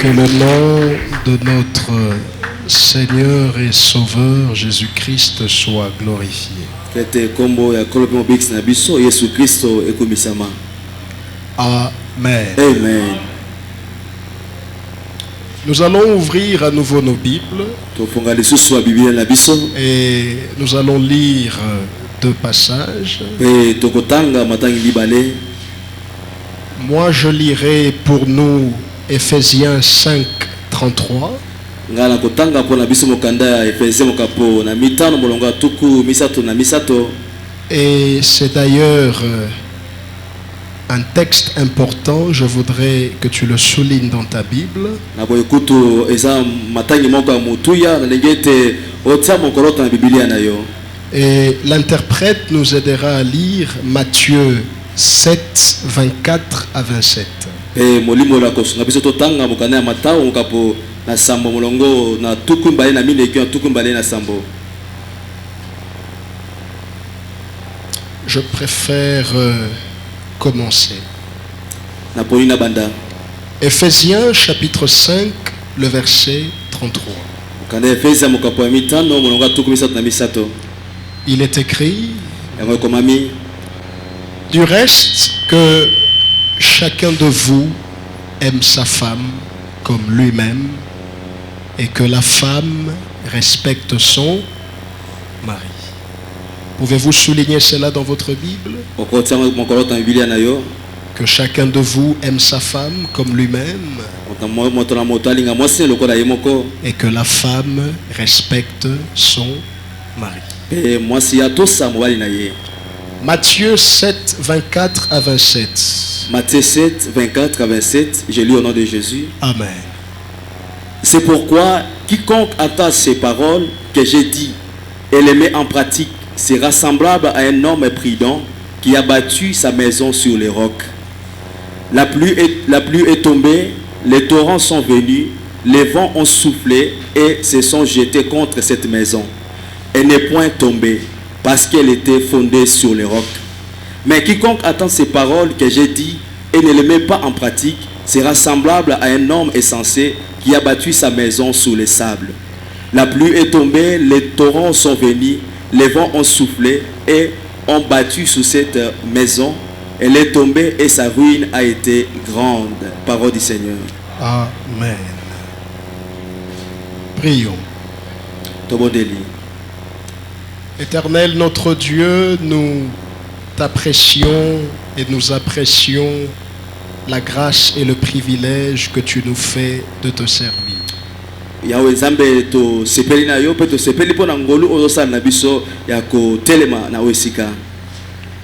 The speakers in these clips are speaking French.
Que le nom de notre Seigneur et Sauveur Jésus-Christ soit glorifié. Amen. Amen. Nous allons ouvrir à nouveau nos Bibles et nous allons lire deux passages. Moi, je lirai pour nous Ephésiens 5, 33. Et c'est d'ailleurs un texte important, je voudrais que tu le soulignes dans ta Bible. Et l'interprète nous aidera à lire Matthieu 7, 24 à 27. Je préfère commencer. Ephésiens chapitre 5, le verset 33. Il est écrit: du reste, que chacun de vous aime sa femme comme lui-même et que la femme respecte son mari. Pouvez-vous souligner cela dans votre Bible? Que chacun de vous aime sa femme comme lui-même et que la femme respecte son mari. Matthieu 7, 24 à 27. Matthieu 7, 24 à 27. Je lis au nom de Jésus. Amen. C'est pourquoi quiconque entend ces paroles que j'ai dit et les met en pratique sera semblable à un homme prudent qui a bâti sa maison sur les rocs. La pluie est tombée, les torrents sont venus, les vents ont soufflé et se sont jetés contre cette maison. Elle n'est point tombée parce qu'elle était fondée sur les rocs. Mais quiconque attend ces paroles que j'ai dit et ne les met pas en pratique sera semblable à un homme insensé qui a bâti sa maison sur les sables. La pluie est tombée, les torrents sont venus, les vents ont soufflé et ont battu sur cette maison. Elle est tombée et sa ruine a été grande. Parole du Seigneur. Amen. Prions. Éternel notre Dieu, nous t'apprécions et nous apprécions la grâce et le privilège que tu nous fais de te servir.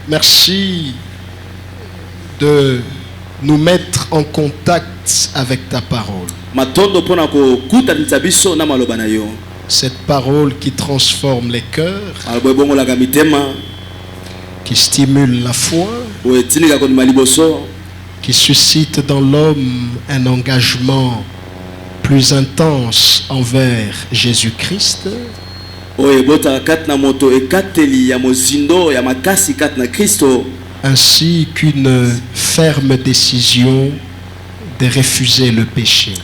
Merci de nous mettre en contact avec ta parole. Cette parole qui transforme les cœurs, qui stimule la foi, qui suscite dans l'homme un engagement plus intense envers Jésus-Christ, ainsi qu'une ferme décision de refuser le péché.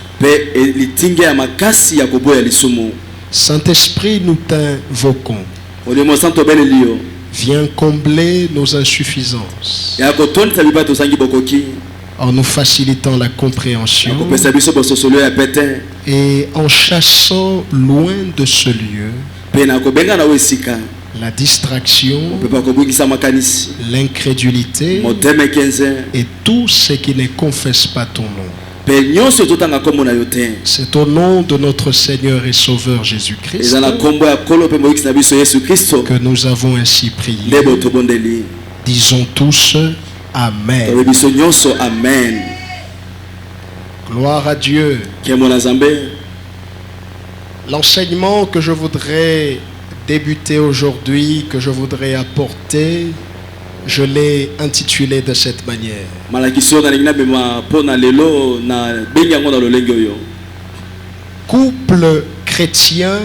Saint-Esprit, nous t'invoquons. Viens combler nos insuffisances en nous facilitant la compréhension et en chassant loin de ce lieu la distraction, l'incrédulité et tout ce qui ne confesse pas ton nom. C'est au nom de notre Seigneur et Sauveur Jésus-Christ que nous avons ainsi prié. Disons tous Amen. Amen. Gloire à Dieu. L'enseignement que je voudrais débuter aujourd'hui, que je voudrais apporter, je l'ai intitulé de cette manière. Couple chrétien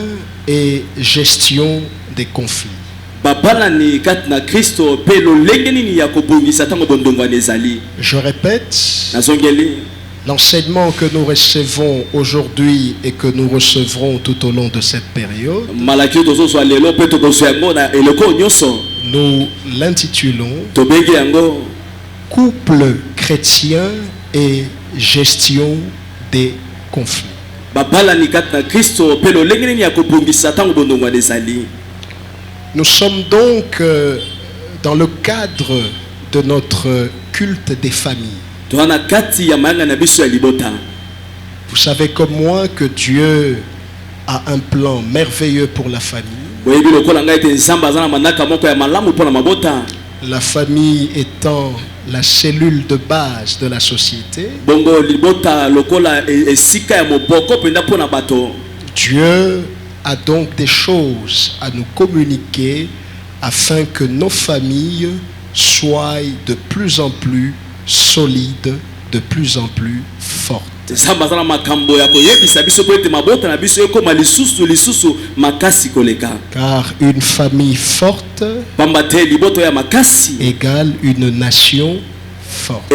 et gestion des conflits. Je répète, L'enseignement que nous recevons aujourd'hui et que nous recevrons tout au long de cette période, nous l'intitulons Couple chrétien et gestion des conflits. Nous sommes donc dans le cadre de notre culte des familles. Vous savez comme moi que Dieu a un plan merveilleux pour la famille. La famille étant la cellule de base de la société. Dieu a donc des choses à nous communiquer afin que nos familles soient de plus en plus solides, de plus en plus fortes. Car une famille forte égale une nation forte.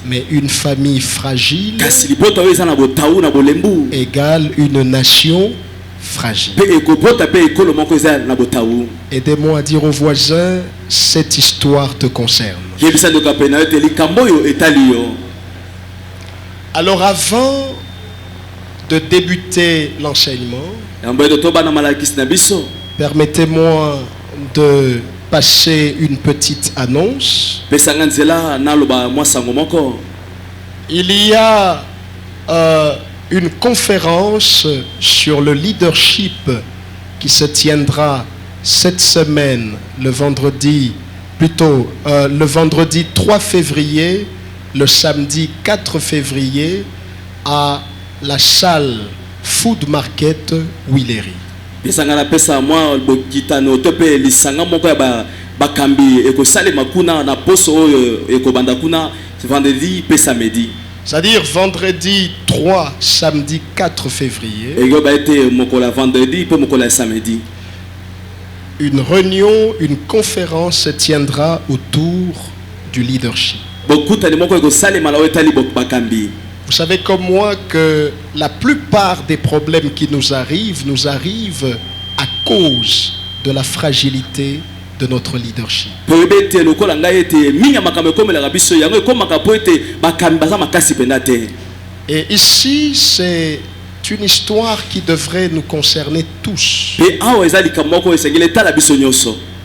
Mais une famille fragile égale une nation fragile. Aidez-moi à dire aux voisins, cette histoire te concerne. Alors avant de débuter l'enseignement, permettez-moi de passer une petite annonce. Il y a une conférence sur le leadership qui se tiendra cette semaine, le vendredi 3 février, le samedi 4 février, à la salle Food Market Willery. C'est-à-dire vendredi 3, samedi 4 février. Une réunion, une conférence se tiendra autour du leadership. Vous savez comme moi que la plupart des problèmes qui nous arrivent à cause de la fragilité de notre leadership. Et ici, c'est une histoire qui devrait nous concerner tous.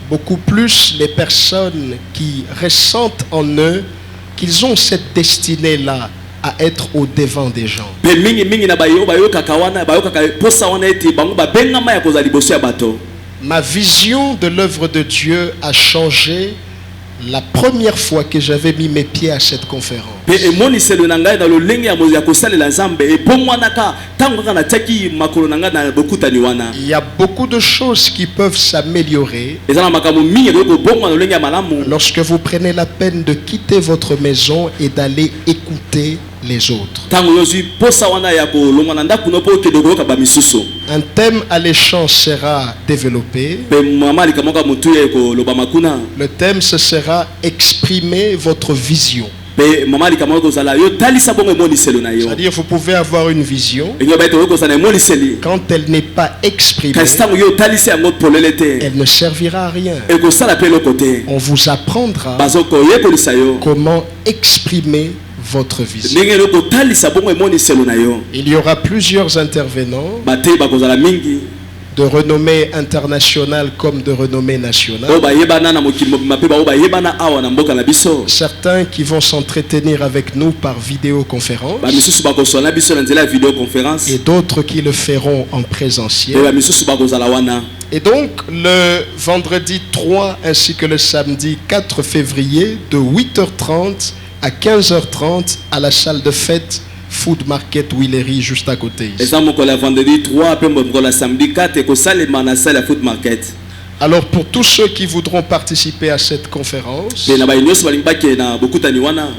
Beaucoup plus les personnes qui ressentent en eux qu'ils ont cette destinée-là à être au devant des gens. Ma vision de l'œuvre de Dieu a changé la première fois que j'avais mis mes pieds à cette conférence. Il y a beaucoup de choses qui peuvent s'améliorer lorsque vous prenez la peine de quitter votre maison et d'aller écouter les autres. Un thème alléchant sera développé. Le thème ce sera exprimer votre vision. C'est-à-dire vous pouvez avoir une vision. Quand elle n'est pas exprimée, elle ne servira à rien. On vous apprendra comment exprimer votre vision. Il y aura plusieurs intervenants de renommée internationale comme de renommée nationale. Certains qui vont s'entretenir avec nous par vidéoconférence et d'autres qui le feront en présentiel. Et donc le vendredi 3 ainsi que le samedi 4 février de 8h30 à 15h30 à la salle de fête Food Market Willery juste à côté ici. Alors pour tous ceux qui voudront participer à cette conférence,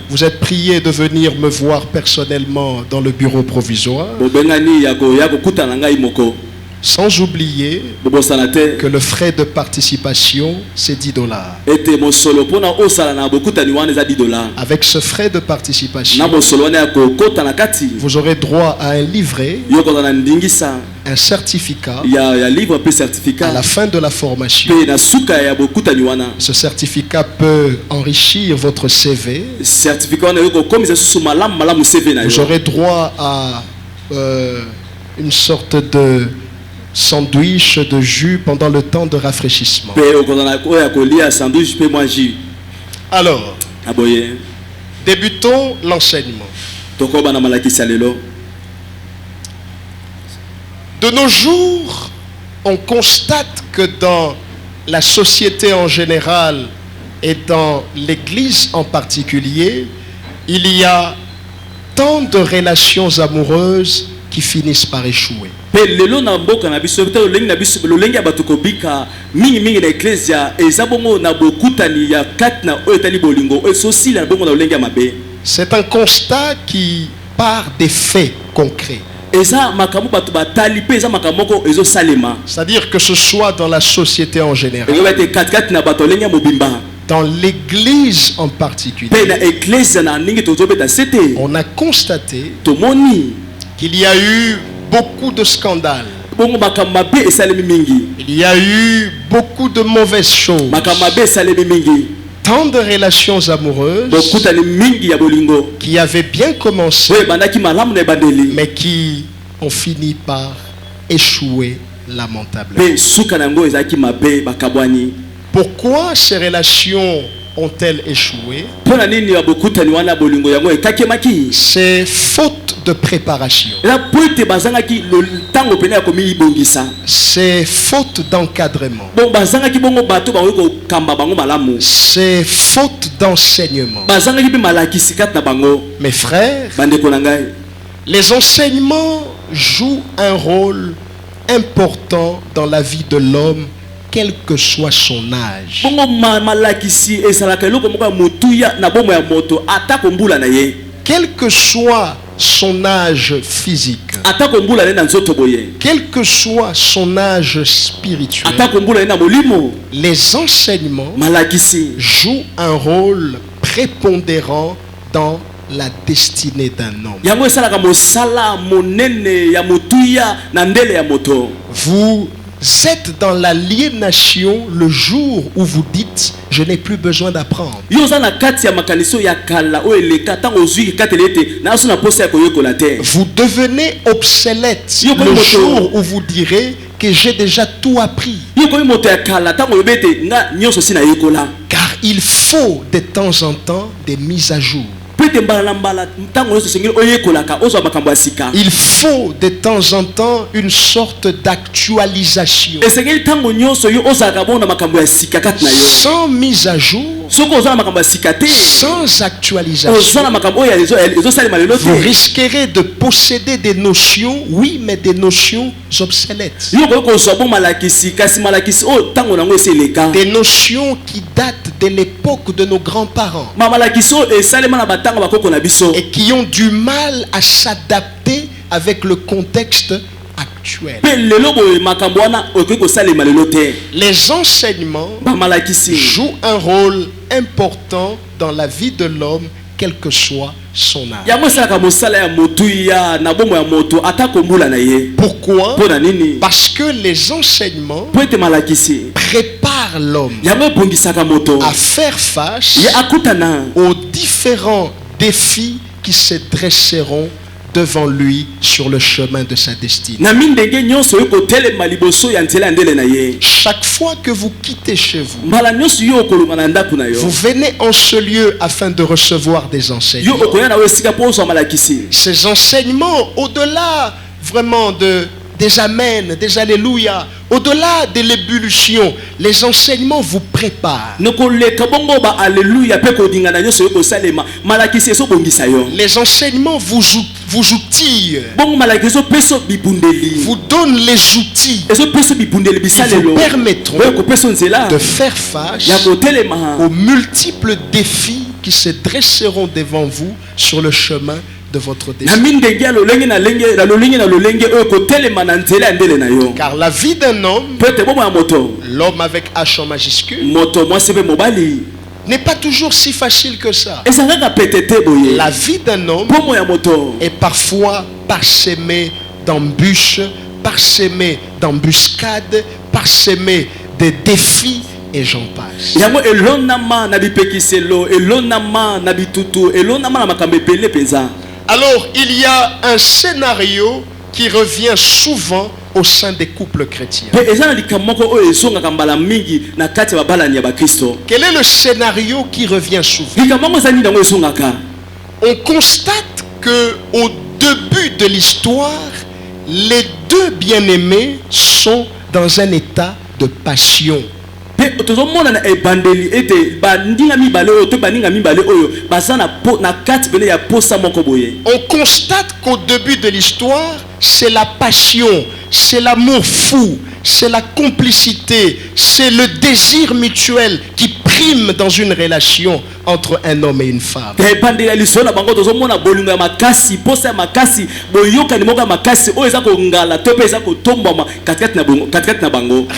vous êtes priés de venir me voir personnellement dans le bureau provisoire. Sans oublier bobosana te que le frais de participation, c'est $10. ete mosolo pona osala na bokutani wana eza $10. Avec ce frais de participation, na mosolo wana ya kokota na kati vous aurez droit à un livret, yo kozala na ndingisa un certificat ya livre pe certificat à la fin de la formation. pe na suka ya bokutani wana Ce certificat peut enrichir votre CV. certificat wana yo kokomisa susu malamu malamu CV na Vous yo aurez droit à une sorte de sandwich de jus pendant le temps de rafraîchissement. pe okozala oya kolia sandwich pe mwa jus. Alors, Aboye débutons l'enseignement. tokoba na malakisi ya lelo. De nos jours, on constate que dans la société en général et dans l'Église en particulier, il y a tant de relations amoureuses qui finissent par échouer. Pe lelo na mboka na biso te lolengi na biso lolengi ya bato kobika mingi mingi na ecclesia eza bongo na bokutani ya kati na oyo etali bolingo oyo sosila na bongo na lolengi ya mabe. C'est un constat qui part des faits concrets. Eza makambo bato batali pe eza makambo moko ezo salema. C'est-à-dire que ce soit dans la société en général, Eza bate kati kati na bato lolengi ya mobimba. dans l'Église en particulier, Pe na ecclesia na ningi tozobeta sete. on a constaté Tomoni qu'il y a eu beaucoup de scandales. bongo makambo mabe esalemi mingi. Il y a eu beaucoup de mauvaises choses. Makambo mabe esalemi mingi. Tant de relations amoureuses Bokutani mingi ya bolingo. qui avaient bien commencé, Oyo bandaki malamu na ebandeli. mais qui ont fini par échouer lamentablement. Pe suka na ngo ezaki mabe bakabwani. Pourquoi ces relations ont-elles échoué? Pona nini ya bokutani wana bolingo yango ekakemaki? C'est faute de préparation. La poete bazangaki le tango pene ya komi ibongisa. C'est faute d'encadrement. Bon bazangaki bongo bato ba ko kamba bango malamu. C'est faute d'enseignement. Bazangaki pe malakisi kat na bango. Mes frères, Bandeko na ngai. les enseignements jouent un rôle important dans la vie de l'homme, quel que soit son âge. Bongo malakisi esalaka eloko moko ya motuya na bomo ya moto atako mbula na ye. Quel que soit son âge physique, Atako mbula na nzoto boye. quel que soit son âge spirituel, Atako mbula na molimo. les enseignements Malakisi jouent un rôle prépondérant dans la destinée d'un homme. yango esalaka mosala monene ya motuya na ndele ya moto. Vous êtes dans l'aliénation le jour où vous dites « je n'ai plus besoin d'apprendre ». Yo za na kati ya makaniso ya kala o eleka tango ozwi katelete na asu na posa ya koyekola te. Vous devenez obsolète Yo, le moto. jour où vous direz que j'ai déjà tout appris. Yo komi moto ya kala tango yobete nga nyonso si na yekola. Car il faut de temps en temps des mises à jour. Pete mbala mbala tango nyonso sengeli oyekolaka ozwa makambo ya sika. Il faut de temps en temps une sorte d'actualisation. Esengeli tango nyonso yo ozalaka bona makambo ya sika kati na yo. Sans mise à jour, Soko ozala makambo ya sika te. sans actualisation, Ozala makambo oyo ezosalema lelo vous te. risquerez de posséder des notions, oui, mais des notions obsolètes. Yo koki kozwa bo malakisi kasi malakisi oyo tango nango esi eleka. Des notions qui datent de l'époque de nos grands-parents Malakisi oyo esalema na batango bakoko na biso. et qui ont du mal à s'adapter avec le contexte actuel. Pe lelo boye makambo wana okoki kosalema lelo te. Les enseignements Bamalakisi jouent un rôle important dans la vie de l'homme, quel que soit son âge. yango esalaka mosala ya motuya na bomo ya moto atako mbula na ye. Pourquoi? Mpo na nini? Parce que les enseignements Po ete malakisi préparent l'homme yango ebongisaka moto à faire face ye akutana aux différents défis qui se dresseront devant lui sur le chemin de sa destinée. na mindenge nyonso oyo kotelema liboso ya nzela ya ndele na ye. Chaque fois que vous quittez chez vous, mbala nyonso yo okolonga na ndako na yo. vous venez en ce lieu afin de recevoir des Yo enseignements. okoya na yo esika mpo ozwa malakisi. Ces enseignements, au-delà vraiment des amens, des alléluia, au-delà de l'ébullition, les enseignements vous préparent. nokoleka bongo ba alleluya pe kodingana nyonso yo kosalema malakisi ezobongisa yo. Les enseignements vous outillent, Bongo malakisi ezopeso bibundeli vous donnent les outils ezopeso bibundeli qui bisalelo vous permettront oyo kopeso nzela de faire face ya kotelema aux multiples défis qui se dresseront devant vous sur le chemin de votre destin. Car la vie d'un homme, l'homme avec H en majuscule, n'est pas toujours si facile que ça. La vie d'un homme est parfois parsemée d'embûches, parsemée d'embuscades, parsemée de défis et j'en passe. Alors il y a un scénario qui revient souvent au sein des couples chrétiens. Quel est le scénario qui revient souvent? On constate que au début de l'histoire, les deux bien-aimés sont dans un état de passion. On constate qu'au début de l'histoire, c'est la passion, c'est l'amour fou, c'est la complicité, c'est le désir mutuel qui prime dans une relation entre un homme et une femme.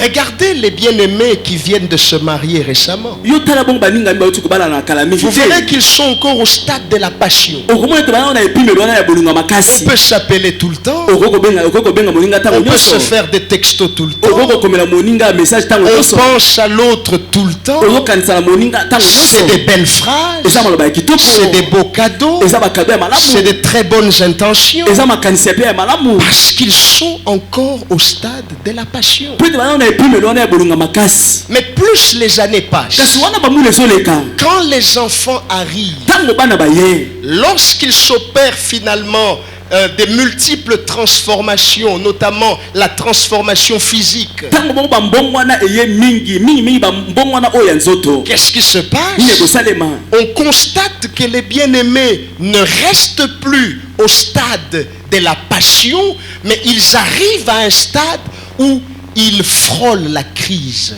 Regardez les bien-aimés qui viennent de se marier récemment. Vous verrez qu'ils sont encore au stade de la passion. On peut s'appeler tout le temps. On peut se faire des textos tout le temps. On pense à l'autre tout le temps. C'est des belles phrases, c'est des beaux cadeaux, c'est de très bonnes intentions, parce qu'ils sont encore au stade de la passion. Mais plus les années passent, quand les enfants arrivent, lorsqu'ils s'opèrent finalement des multiples transformations, notamment la transformation physique, qu'est-ce qui se passe? On constate que les bien-aimés ne restent plus au stade de la passion, mais ils arrivent à un stade où ils frôlent la crise.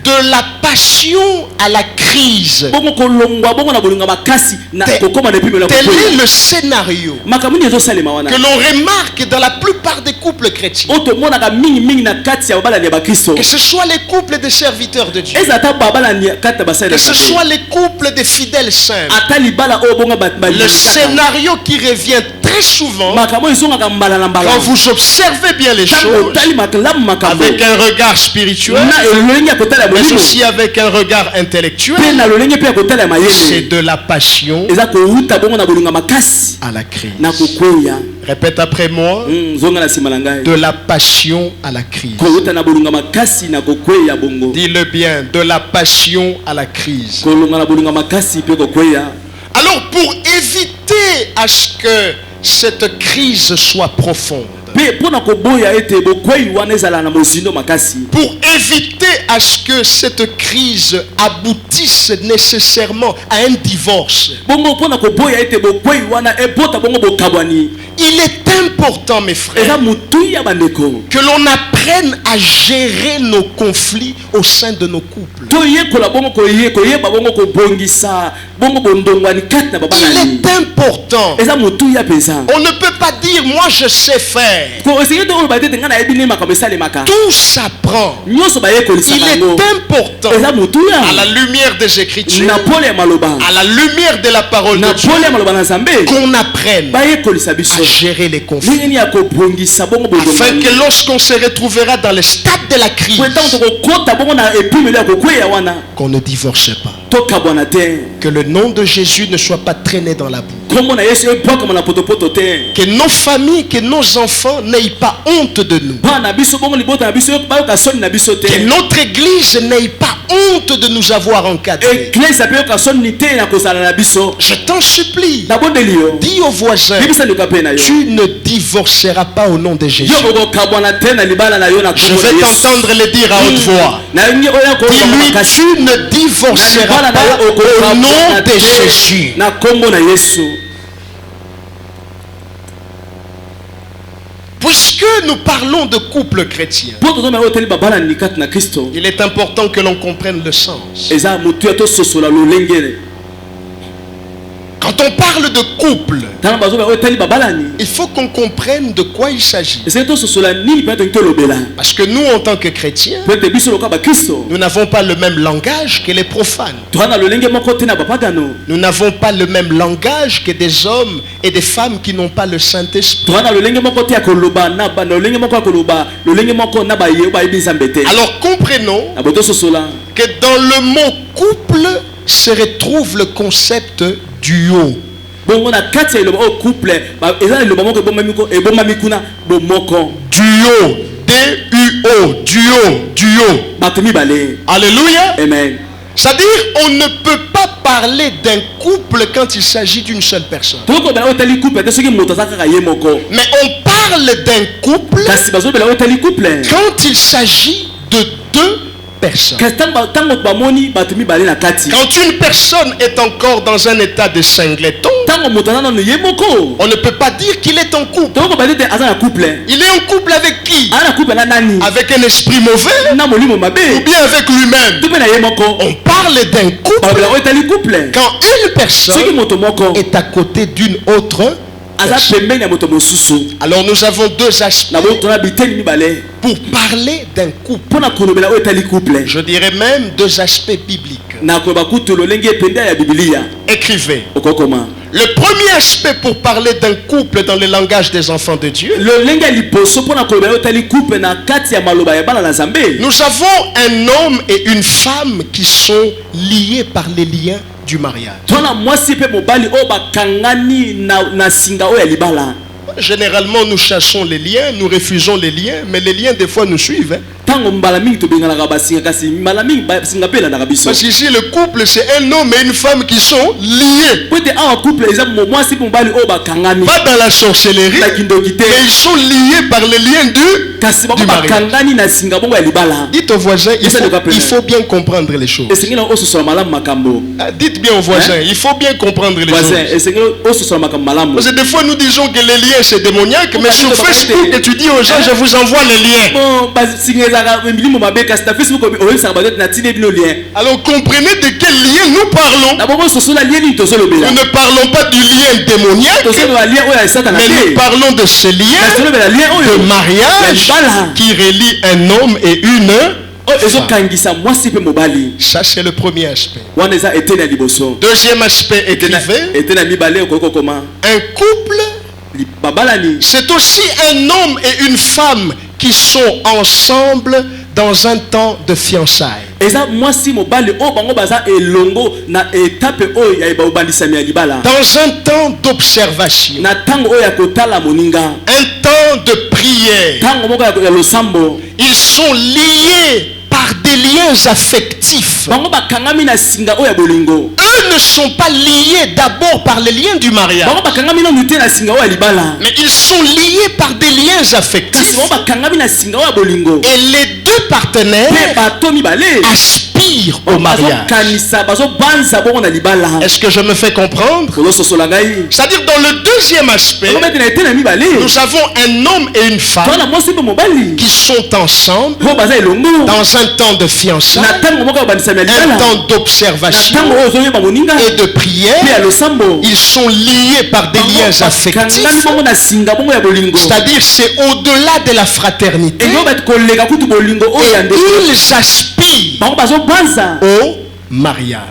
De la passion à la crise. Tel est le scénario que l'on remarque dans la plupart des couples chrétiens. Que ce soit les couples des serviteurs de Dieu, que ce soit les couples des fidèles saints, le scénario qui revient très souvent, quand vous observez bien les choses avec un regard spirituel, mais aussi avec un regard intellectuel, c'est de la passion à la crise. Répète après moi. De la passion à la crise. Dis-le bien. De la passion à la crise. Alors pour éviter à ce que cette crise soit profonde, pour éviter à ce que cette crise aboutisse nécessairement à un divorce, il est important, mes frères, que l'on apprenne à gérer nos conflits au sein de nos couples. Il est important. On ne peut pas dire moi je sais faire. Tout s'apprend. Il est important, à la lumière des Écritures, à la lumière de la parole de Dieu, qu'on apprenne à gérer les conflits, afin que lorsqu'on se retrouvera dans le stade de la crise, qu'on ne divorce pas, que le nom de Jésus ne soit pas traîné dans la boue, que nos familles, que nos enfants n'aient pas honte de nous, que notre église n'ait pas honte de nous avoir encadrés. Je t'en supplie, dis aux voisins, tu ne divorceras pas au nom de Jésus. Je vais t'entendre le dire à haute voix. Dis-lui, tu ne divorceras pas au nom de Jésus. Puisque Puisque nous parlons de couple chrétien, il est important que l'on comprenne le sens. Quand on parle de couple, il faut qu'on comprenne de quoi il s'agit. Parce que nous, en tant que chrétiens, nous n'avons pas le même langage que les profanes. Nous n'avons pas le même langage que des hommes et des femmes qui n'ont pas le Saint-Esprit. Alors comprenons que dans le mot couple se retrouve le concept duo. Duo, D-U-O, duo. Alléluia. Amen. C'est-à-dire, on ne peut pas parler d'un couple quand il s'agit d'une seule personne. Mais on parle d'un couple quand il s'agit de deux personnes. Quand une personne est encore dans un état de singleton, on ne peut pas dire qu'il est en couple. Il est en couple avec qui? Avec un esprit mauvais ou bien avec lui-même? On parle d'un couple quand une personne est à côté d'une autre. Alors nous avons deux aspects pour parler d'un couple. Je dirais même deux aspects bibliques. Écrivez. Le premier aspect pour parler d'un couple dans le langage des enfants de Dieu, nous avons un homme et une femme qui sont liés par les liens du mariage. Généralement, nous chassons les liens, nous refusons les liens, mais les liens, des fois, nous suivent. Parce qu'ici, le couple, c'est un homme et une femme qui sont liés. Pas dans la sorcellerie, mais ils sont liés par les liens du mariage. Dites au voisin, il faut bien comprendre les choses. Dites bien au voisin, il faut bien comprendre les choses. Parce que des fois, nous disons que les liens, c'est démoniaque, mais sur Facebook, tu dis aux gens, je vous envoie les liens. Alors comprenez de quel lien nous parlons. Nous ne parlons pas du lien démoniaque, mais nous parlons de ce lien de mariage qui relie un homme et une femme. Ça c'est le premier aspect. Deuxième aspect, écrivez. Un couple, c'est aussi un homme et une femme qui sont ensemble dans un temps de fiançailles. Dans un temps d'observation. Un temps de prière. Ils sont liés par des liens affectifs. Eux ne sont pas liés d'abord par les liens du mariage, mais ils sont liés par des liens affectifs. Et les deux partenaires aspirent au mariage. Est-ce que je me fais comprendre? C'est-à-dire dans le deuxième aspect, nous avons un homme et une femme qui sont ensemble dans un temps de fiançailles, un temps d'observation et de prière. Ils sont liés par des liens affectifs, c'est-à-dire c'est au-delà de la fraternité, et ils aspirent au mariage.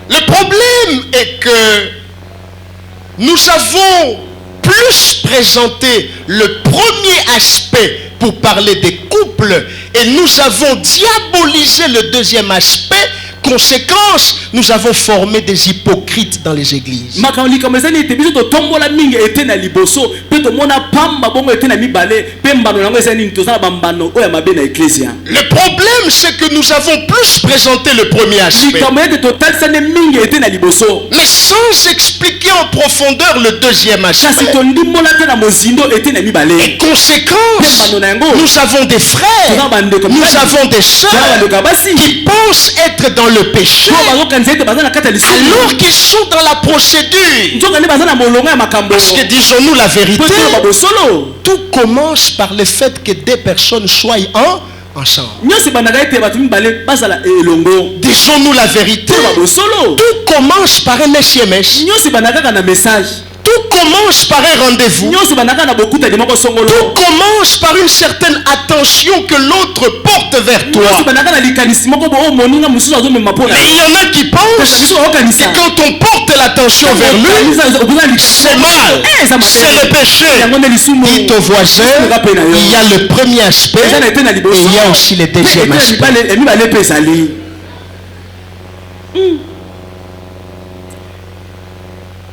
Le problème est que nous avons plus présenté le premier aspect pour parler des couples et nous avons diabolisé le deuxième aspect. Conséquence, nous avons formé des hypocrites dans les églises. Le problème, c'est que nous avons plus présenté le premier aspect, mais sans expliquer en profondeur le deuxième aspect. Et conséquence, nous avons des frères, nous avons des sœurs qui pensent être dans le péché alors qu'ils sont dans la procédure. Parce que disons-nous la vérité, tout commence par le fait que deux personnes soient ensemble. Disons-nous la vérité. Tout commence par un SMS. Tout commence par un rendez-vous. Tout commence par une certaine attention que l'autre porte vers toi. Mais il y en a qui pensent que quand on porte l'attention vers lui, c'est mal, c'est le péché. Dites au voisin, il y a le premier aspect et il y a aussi le deuxième aspect.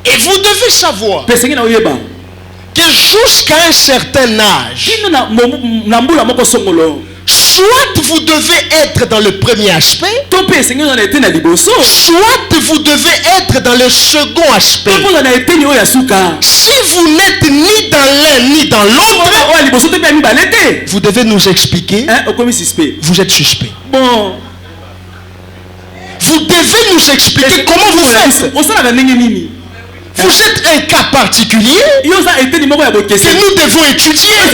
Et vous devez savoir que jusqu'à un certain âge, soit vous devez être dans le premier aspect, soit vous devez être dans le second aspect. Si vous n'êtes ni dans l'un ni dans l'autre, vous devez nous expliquer, vous êtes suspect. Vous devez nous expliquer comment vous faites. Vous êtes un cas particulier que nous devons étudier. Parce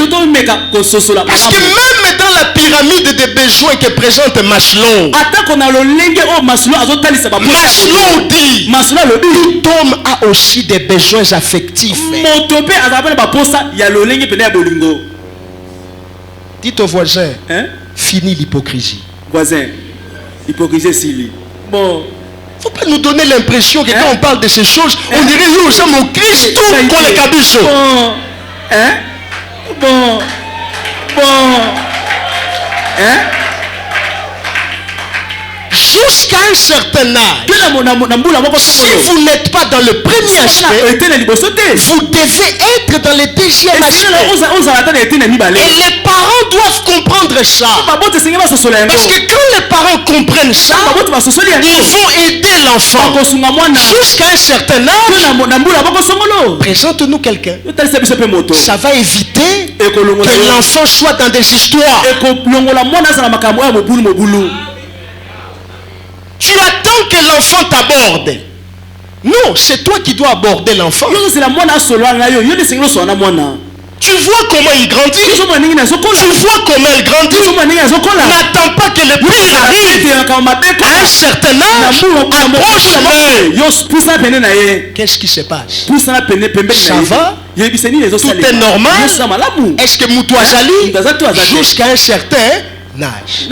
que même dans la pyramide des besoins que présente Maslow, Maslow dit tout homme a aussi des besoins affectifs. Dites au voisin, fini l'hypocrisie. Voisin, hypocrisie s'il bon. Il ne faut pas nous donner l'impression que quand on parle de ces choses, on dirait nous sommes au Christ ou qu'on les cabuche. Jusqu'à un certain âge, si vous n'êtes pas dans le premier aspect, vous devez être dans le deuxième aspect. Et les parents doivent comprendre ça. Parce que quand les parents comprennent ça, ils vont aider l'enfant jusqu'à un certain âge. Présente-nous quelqu'un. Ça va éviter que l'enfant soit dans des histoires. Tu attends que l'enfant t'aborde. Non, c'est toi qui dois aborder l'enfant. Tu vois comment il grandit. Tu vois comment elle grandit. N'attends pas que le père arrive à un certain âge. Approche-le. Qu'est-ce qui se passe? Ça va? Tout est normal? Est-ce que Moutouazali jusqu'à un certain âge?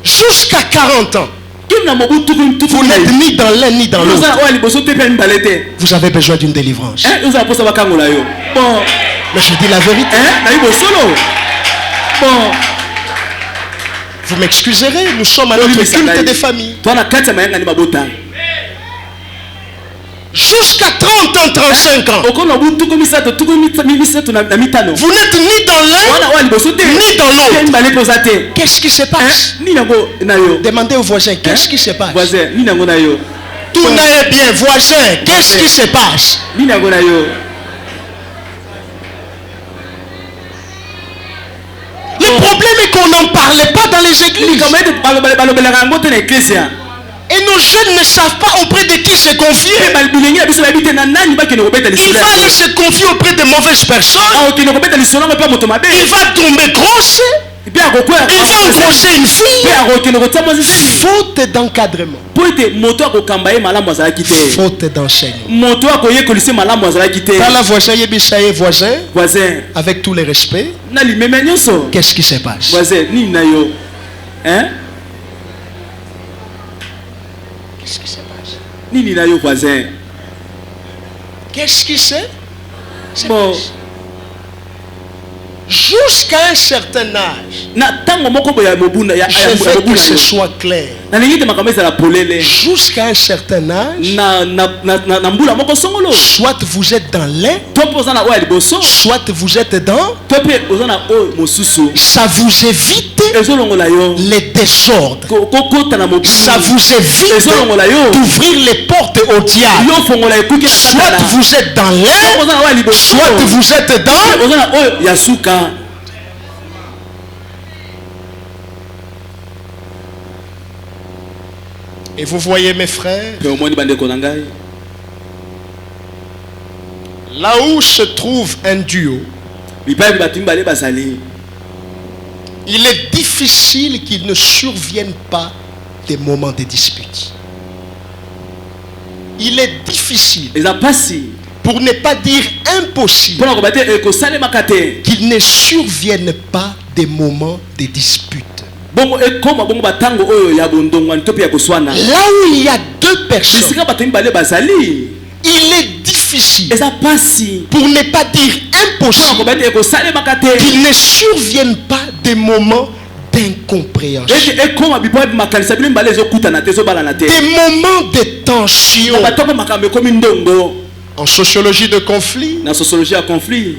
Jusqu'à 40 ans, vous n'êtes ni dans l'un ni dans l'autre. Vous avez besoin d'une délivrance. Mais je dis la vérité. Vous m'excuserez, nous sommes à notre culte des familles. Jusqu'à 30 ans, 35 ans, vous n'êtes ni dans l'un ni dans l'autre. Qu'est-ce qui se passe? Demandez au voisin, qu'est-ce qui se passe? Tout n'est bien, voisin, qu'est-ce qui se passe? Le problème est qu'on n'en parlait pas dans les églises. Et nos jeunes ne savent pas auprès de qui se confier. Il va aller se confier auprès de mauvaises personnes. Il va tomber grosse. Il va embaucher une fille. Faute d'encadrement. Faute d'enseignement. Parle à voisin, voisin, avec tous les respects. Qu'est-ce qui se passe? Hein? Qu'est-ce qui se passe? Qu'est-ce qui se passe? Jusqu'à un certain âge, je veux que ce soit clair. Jusqu'à un certain âge, soit vous êtes dans l'un, soit vous êtes dans, ça vous évite les désordres. Ça vous évite d'ouvrir les portes au diable. Soit vous êtes dans l'un, soit vous êtes dans. Et vous voyez mes frères, Pe omoni bandeko na ngai. là où se trouve un duo, Bipai bato mibale bazali. il est difficile qu'il ne survienne pas des moments de dispute. Il est difficile, Eza pasi. pour ne pas dire impossible, Pona ko bate ekosalemaka te. qu'il ne survienne pas des moments de dispute. Bongo ekoma bongo batango oyo ya bondongwani to pe ya koswana. Là où il y a deux personnes, Bisika bato mibale bazali. il est difficile, Eza pasi. pour ne pas dire Pona ko impossible, bate ekosalemaka te. qu'il ne survienne pas des moments d'incompréhension, Ete ekoma bipai makanisa bino mibale ezokutana te ezobalana te. des moments de tension. Na batongo makambo ekomi ndongo. En sociologie de conflit, Na sociologie ya conflit.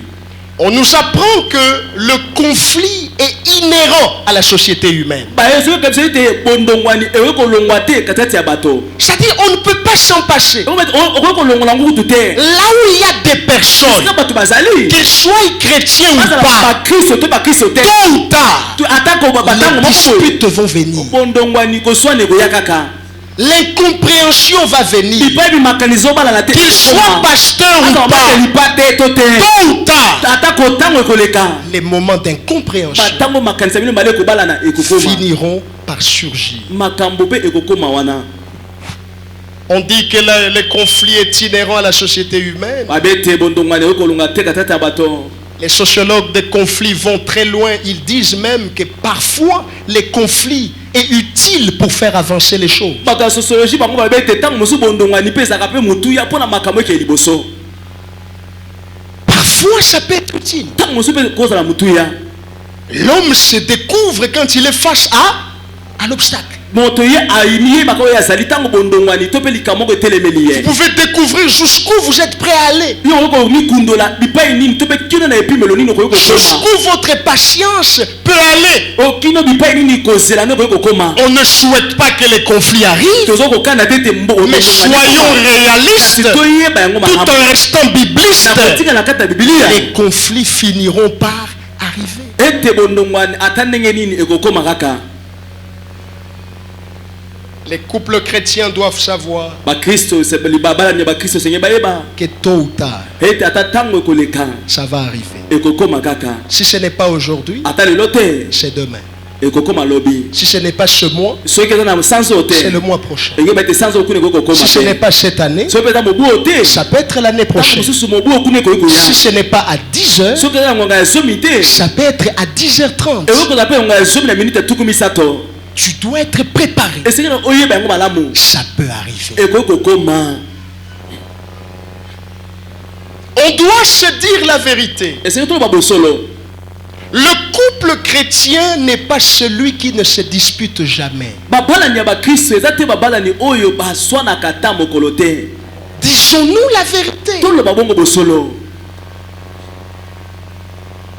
on nous apprend que le conflit est inhérent à la société humaine. Bayezo comme ça te bondongwani ewe ko longwa te katati ya bato. C'est-à-dire on ne peut pas s'en passer. O ko longwa ngutu te. Là où il y a des personnes, Bisika bato bazali. qu'ils soient chrétiens ou Bazala pas, ba Kristo te ba Kristo te. tôt ou tard, Atako ba batango les moko. disputes vont venir. Bondongwani ko swane ko yakaka. L'incompréhension va venir. Bipai bi makanizo balana te. Qu'il soit pasteur ou Ata ba pas, lipate to te. tôt ou tard, Atako tango ekoleka. les moments d'incompréhension Batango makanisa bino male ko balana ekokoma. finiront par surgir. Makambo pe ekokoma wana. On dit que le conflit est inhérent à la société humaine. Babete bondongwani ewe ko longa te katati ya bato. Les sociologues des conflits vont très loin. Ils disent même que parfois, les conflits est utile pour faire avancer les choses. Bato ya sociologie bango babete tango mosu bondongwani pe ezaka pe mutuya mpona makambo eke liboso. Parfois, ça peut être utile. Tango mosu pe kozala mutuya. L'homme se découvre quand il est face à l'obstacle. Moto ye aini ye makambo ya zali tango bondongwani to pe likambo etelemeli Vous ye. pouvez découvrir jusqu'où vous êtes prêt à aller. Yo ko ni kundola bipai nini to pe kino na epimelo nini ko koma. Jusqu'où votre patience peut aller. O kino bipai nini ko zela ne ko koma. On ne souhaite pas que les conflits arrivent, Tozo ko kana tete mbo. mais soyons réalistes To ye ba yango tout makambo. en restant biblistes. Na kotika na kata Biblia. Les conflits finiront par arriver. Ete bondongwani atandenge nini ekokoma kaka. Les couples chrétiens doivent savoir Ba Kristo se libabala ni ba Kristo senye ba eba. que tôt ou tard, Ete ata tango ekoleka. ça va arriver. Ekokoma kaka. Si ce n'est pas aujourd'hui, Ata lelo te. c'est demain. Ekokoma lobi. Si ce n'est pas ce mois, Soki eza na sanso te. c'est le mois prochain. Enge ba te sanso okune ko kokoma. Si ce n'est pas cette année, Soki eza mobu ote. ça peut être l'année Tango prochaine. mosusu mobu okune ko koya. Si ce n'est pas à 10 heures, Soki eza ngonga ya somi te. ça peut être à 10h30. Eko ko pe ngonga ya somi na minute tukumi sato. Tu dois être préparé. Esenge na oye ba ngo malamu. Ça peut arriver. Ekokoma. On doit se dire la vérité. Esenge to ba bosolo. Le couple chrétien n'est pas celui qui ne se dispute jamais. Babala ni ba Kristo eza te babala ni oyo ba swana kata mokolo te. Disons-nous la vérité. To lo ba bongo bosolo.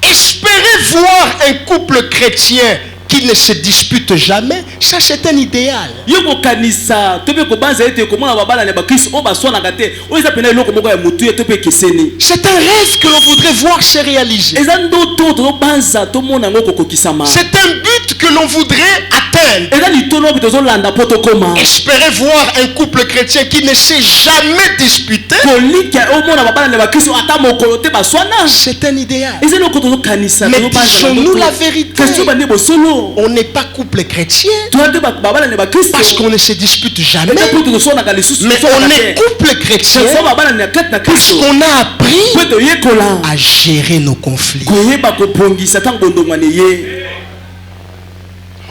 Espérer voir un couple chrétien qui ne se dispute jamais, ça c'est un idéal. Yoko kanisa to pe ko banza ete ko mona babala ni ba Kristo o ba swana kate. O eza pena eloko moko ya mutu to pe keseni. C'est un rêve que l'on voudrait voir se réaliser. Eza ndoto to banza to mona ngoko kokisama. C'est un but que l'on voudrait atteindre. Eza litono bi tozo landa poto koma. Espérer voir un couple chrétien qui ne s'est jamais disputé, Kolika o mona babala ni ba Kristo ata mokolo te ba swana. c'est un idéal. Eza loko tozo kanisa Mais to banza. disons-nous la vérité. Question ba ne bosolo. On n'est pas couple chrétien To ande ba babala ni ba Kristo. parce qu'on ne se dispute jamais. Eza poto to sona ka lisusu. Mais on est couple chrétien So babala ni kata na parce Kristo. qu'on a appris Poto yekola. à gérer nos conflits. Koyeba ko pongisa tango bondongwane ye.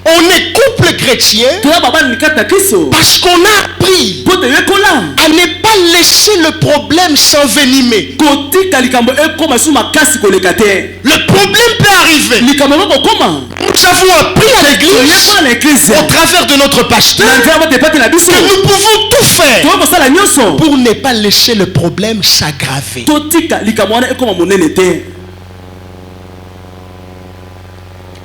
On est couple chrétien Toya babala ni kata na Kristo. parce qu'on a appris Poto yekola. à ne pas laisser le problème s'envenimer. Kotika likambo ekoma su makasi koleka te. Le problème peut arriver. Likambo moko koma. Nous avons appris à l'église, Toyekola na église. au travers de notre pasteur, Na nzela bote pate na biso. que nous pouvons tout faire Toyo kosala nyonso. pour ne pas laisser le problème s'aggraver. Totika likambo wana ekoma monene te.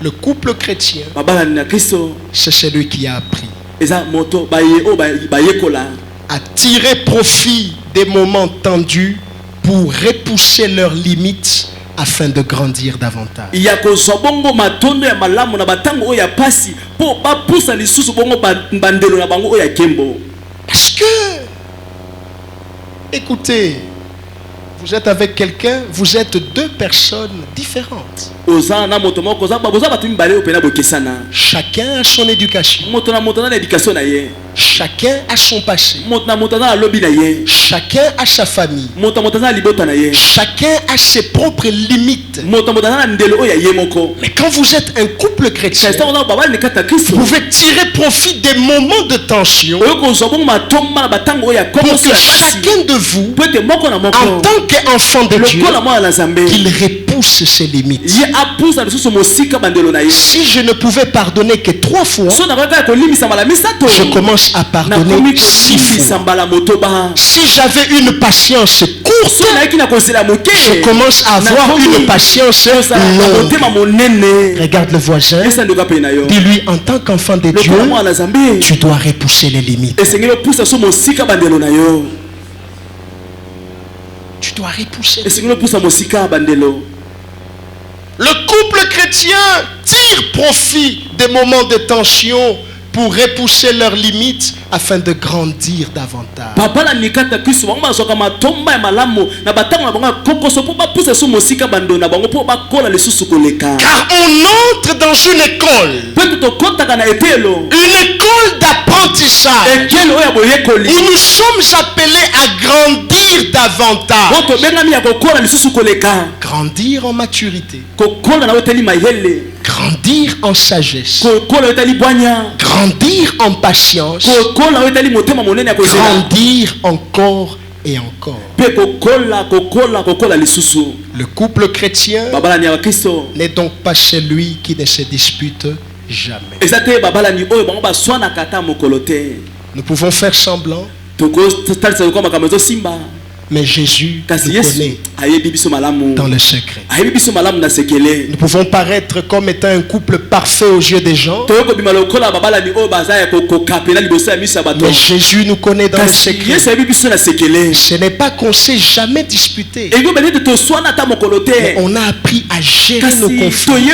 Le couple chrétien, Babala ni na Kristo. c'est celui qui a appris Eza moto baye o bayekola. à tirer profit des moments tendus pour repousser leurs limites afin de grandir davantage. ya kozwa bongo matondo ya malamu na batango oyo ya pasi po bapusa lisusu bongo bandelo na bango oyo ya kembo. Parce que, écoutez, vous êtes avec quelqu'un, vous êtes deux personnes différentes. Chacun a son éducation. Chacun a son passé. Chacun a sa famille. Chacun a ses propres limites. Mais quand vous êtes un couple chrétien, vous pouvez tirer profit des moments de tension pour que chacun de vous, en tant qu'enfant de Dieu, qu'il repousse ses limites. Si je ne pouvais pardonner que 3 fois, je commence à pardonner 6 fois. Si j'avais une patience courte, je commence à avoir une patience longue. Regarde le voisin, dis-lui, en tant qu'enfant de Dieu, tu dois repousser les limites. Tu dois repousser. Le couple chrétien tire profit des moments de tension pour repousser leurs limites afin de grandir davantage. Car on entre dans une école d'apprentissage où nous sommes appelés à grandir davantage. Grandir en maturité, grandir en sagesse, grandir en patience, grandir encore et encore. Le couple chrétien n'est donc pas celui qui ne se dispute jamais. Nous pouvons faire semblant, mais Jésus nous connaît dans le secret. Nous pouvons paraître comme étant un couple parfait aux yeux des gens, mais Jésus nous connaît dans le secret. Ce n'est pas qu'on ne s'est jamais disputé, mais on a appris à gérer nos conflits.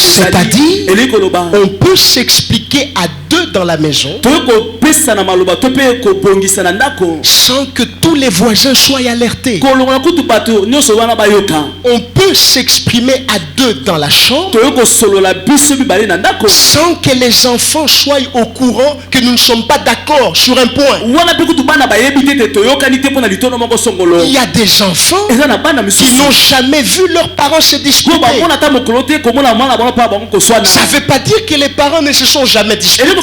C'est-à-dire, on peut s'expliquer à 2 dans la maison sans que tous les voisins soient alertés. On peut s'exprimer à 2 dans la chambre sans que les enfants soient au courant que nous ne sommes pas d'accord sur un point. Il y a des enfants qui n'ont jamais vu leurs parents se disputer. Ça ne veut pas dire que les parents ne se sont jamais disputés.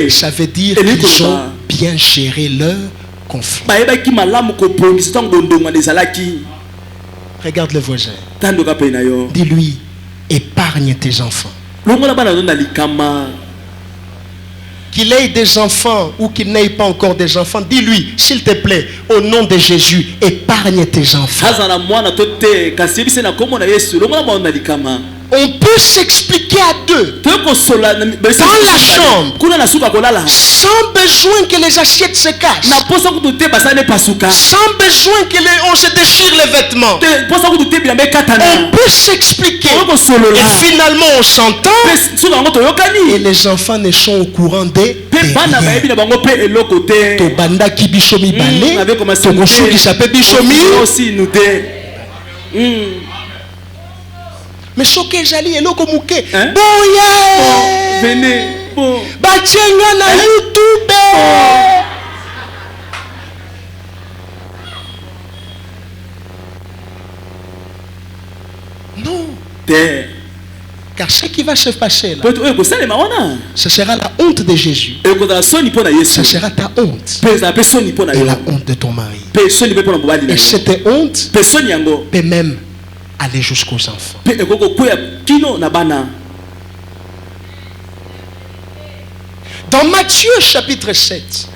Ça veut dire qu'ils ont bien géré leur conflit. Regarde le voisin. Dis-lui, épargne tes enfants. Qu'il ait des enfants ou qu'il n'ait pas encore des enfants, dis-lui, s'il te plaît, au nom de Jésus, épargne tes enfants. On peut s'expliquer à 2 dans la chambre sans besoin que les assiettes se cassent, sans besoin qu'on se déchire les vêtements. On peut s'expliquer et finalement on s'entend et les enfants ne sont au courant des mais ce que j'allais eloko muke boya venez bon bachenga na YouTube non car ce qui va se passer là, ce sera la honte de Jésus, ce sera ta honte et la honte de ton mari, et cette honte peut même aller jusqu'aux enfants. Dans Matthieu chapitre 7,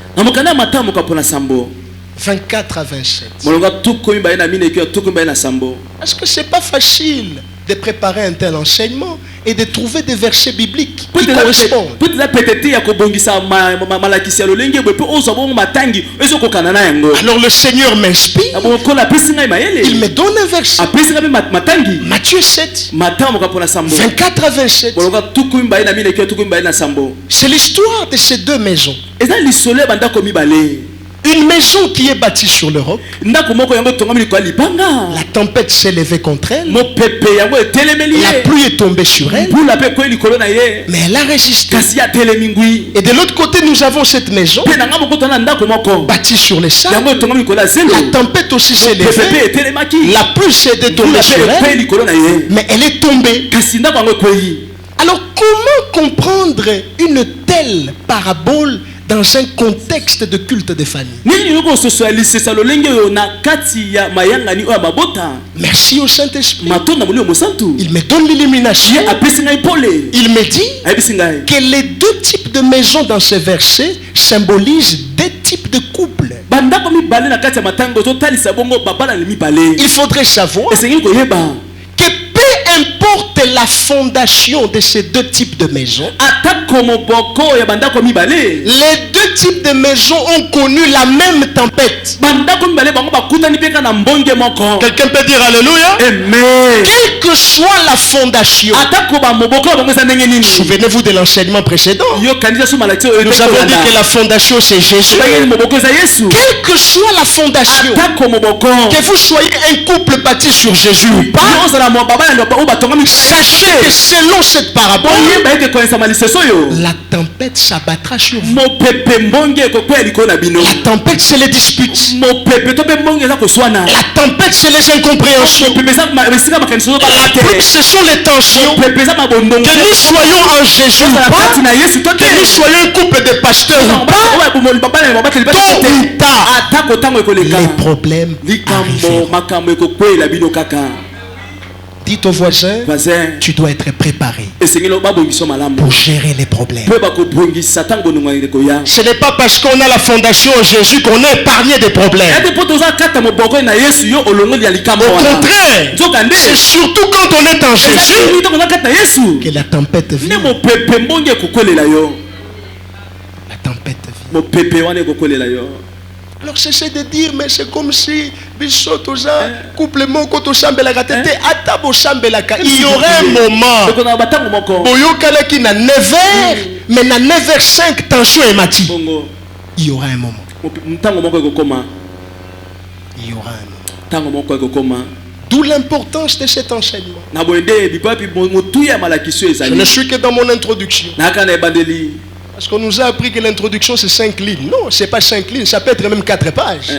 24 à 27, est-ce que c'est pas facile de préparer un tel enseignement et de trouver des versets bibliques qui correspondent. Alors le Seigneur m'inspire, il me donne un verset. Matthieu 7, 24 à 27. C'est l'histoire de ces deux maisons. Une maison qui est bâtie sur le roc. La tempête s'est levée contre elle. La pluie est tombée sur elle. Mais elle a résisté. Et de l'autre côté, nous avons cette maison bâtie sur les sables. La tempête aussi s'est levée. La pluie s'est tombée sur elle. Mais elle est tombée. Alors comment comprendre une telle parabole dans un contexte de culte de famille? Merci au Saint-Esprit. Il me donne l'illumination. Il me dit que les deux types de maisons dans ce verset symbolisent deux types de couples. Il faudrait savoir que peu importe la fondation de ces deux types de maisons, les deux types de maisons ont connu la même tempête. Quelqu'un peut dire Alléluia? Amen. Quelle que soit la fondation. Souvenez-vous de l'enseignement précédent. Nous avons dit que la fondation c'est Jésus. Quelle que soit la fondation, que vous soyez un couple bâti sur Jésus ou pas, sachez que selon cette parabole, la tempête s'abattra sur vous. La tempête c'est les disputes. La tempête c'est les incompréhensions. La pluie ce sont les tensions. Que nous soyons en Jésus ou pas, que nous soyons un couple de pasteurs ou pas, tôt ou tard, les problèmes arriveront. Dites au voisin, tu dois être préparé pour gérer les problèmes. Ce n'est pas parce qu'on a la fondation en Jésus qu'on est épargné des problèmes. Au contraire, c'est surtout quand on est en Jésus que la tempête vient. La tempête vient. Alors cessez de dire, mais c'est comme si il y aurait un moment où il y a 9h, mais à 9h05, tension est matie. Il y aura un moment. Il y aura un moment. D'où l'importance de cet enseignement. Je ne suis que dans mon introduction. Parce qu'on nous a appris que l'introduction c'est 5 lignes. Non, c'est pas 5 lignes, ça peut être même 4 pages.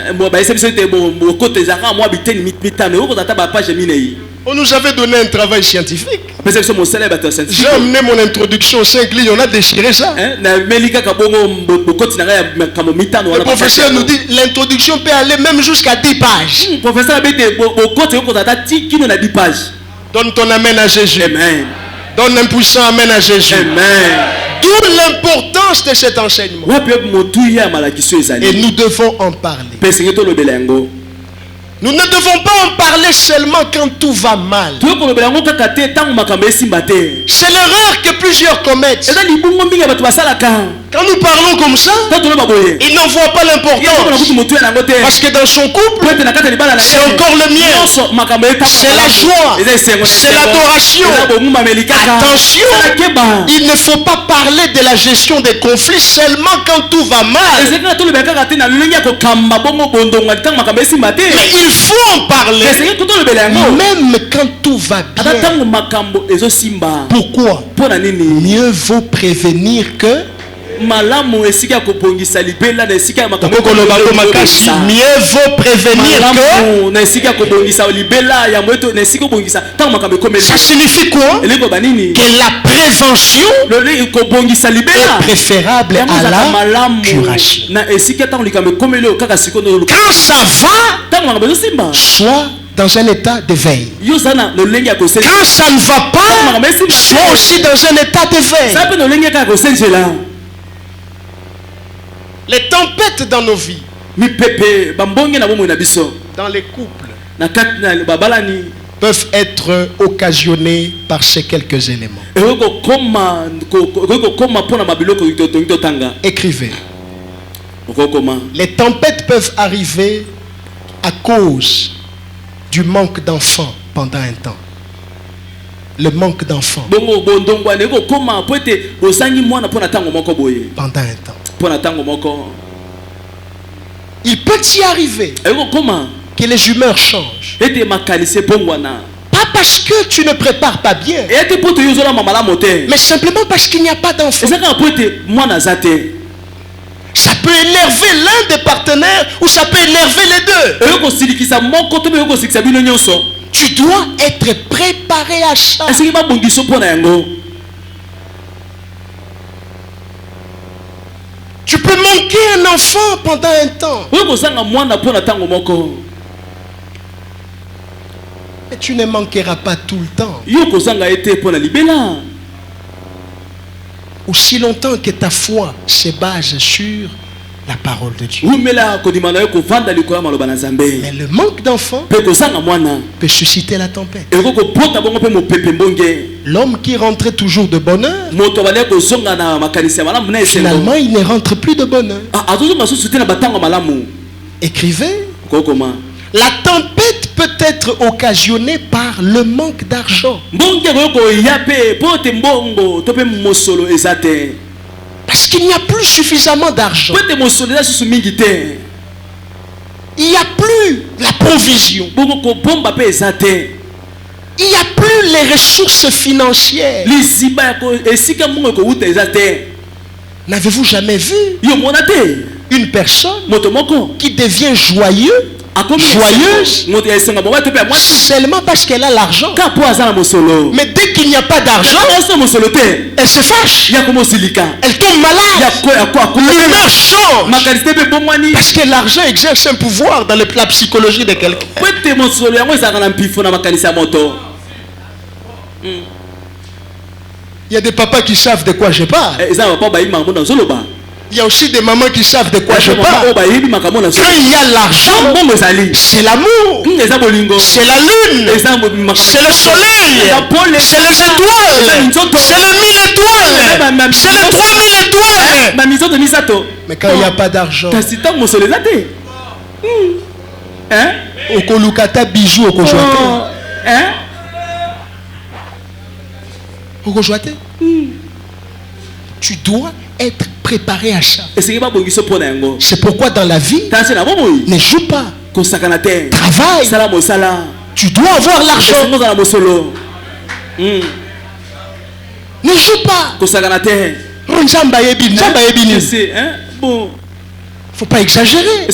On nous avait donné un travail scientifique. J'ai amené mon introduction 5 lignes, on a déchiré ça. Le professeur nous dit l'introduction peut aller même jusqu'à 10 pages. Donne ton amen à Jésus. Amen. Donne un puissant amen à Jésus. Amen. D'où l'importance de cet enseignement. Et nous devons en parler. Nous ne devons pas en parler seulement quand tout va mal. C'est l'erreur que plusieurs commettent. Quand nous parlons comme ça, ils n'en voient pas l'importance. Parce que dans son couple, c'est encore le mien. C'est la joie. C'est l'adoration. Attention, il ne faut pas parler de la gestion des conflits seulement quand tout va mal. Mais il faut en parler même quand tout va bien. Pourquoi? Mieux vaut prévenir que mieux vaut prévenir que. Ça signifie quoi? Que la prévention est préférable à la curation. Quand ça va, soit dans un état de veille. Quand ça ne va pas, soit aussi dans un état de veille. Les tempêtes dans nos vies, dans les couples, peuvent être occasionnés par ces quelques éléments. Écrivez. Les tempêtes peuvent arriver à cause du manque d'enfants pendant un temps. Le manque d'enfants. Pendant un temps. Il peut y arriver que les humeurs changent. Pas parce que tu ne prépares pas bien, mais simplement parce qu'il n'y a pas d'enfant. Ça peut énerver l'un des partenaires ou ça peut énerver les deux. Tu dois être préparé à ça. Tu peux manquer un enfant pendant un temps. Mais tu ne manqueras pas tout le temps. Aussi longtemps que ta foi se base sur la parole de Dieu. Mais le manque d'enfants peut susciter la tempête. L'homme qui rentrait toujours de bonheur, finalement il ne rentre plus de bonheur. Écrivez. La tempête peut être occasionnée par le manque d'argent. Parce qu'il n'y a plus suffisamment d'argent. Il n'y a plus la provision. Il n'y a plus les ressources financières. N'avez-vous jamais vu une personne qui devient joyeuse seulement parce qu'elle a l'argent? Mais dès qu'il n'y a pas d'argent, elle se fâche, elle tombe malade, l'humeur change, parce que l'argent exerce un pouvoir dans la psychologie de quelqu'un. Il y a des papas qui savent de quoi je parle. Il y a aussi des mamans qui savent de quoi je parle. Quand il y a l'argent, c'est l'amour, c'est la lune, c'est le soleil, c'est les étoiles, c'est les 1000 étoiles, c'est les 3000 étoiles. Mais quand il n'y a pas d'argent, okolukata bijou okojoate. Tu dois être préparé à ça. C'est pourquoi dans la vie, ne joue pas. Travaille. Tu dois avoir l'argent. Ne joue pas. Faut pas exagérer.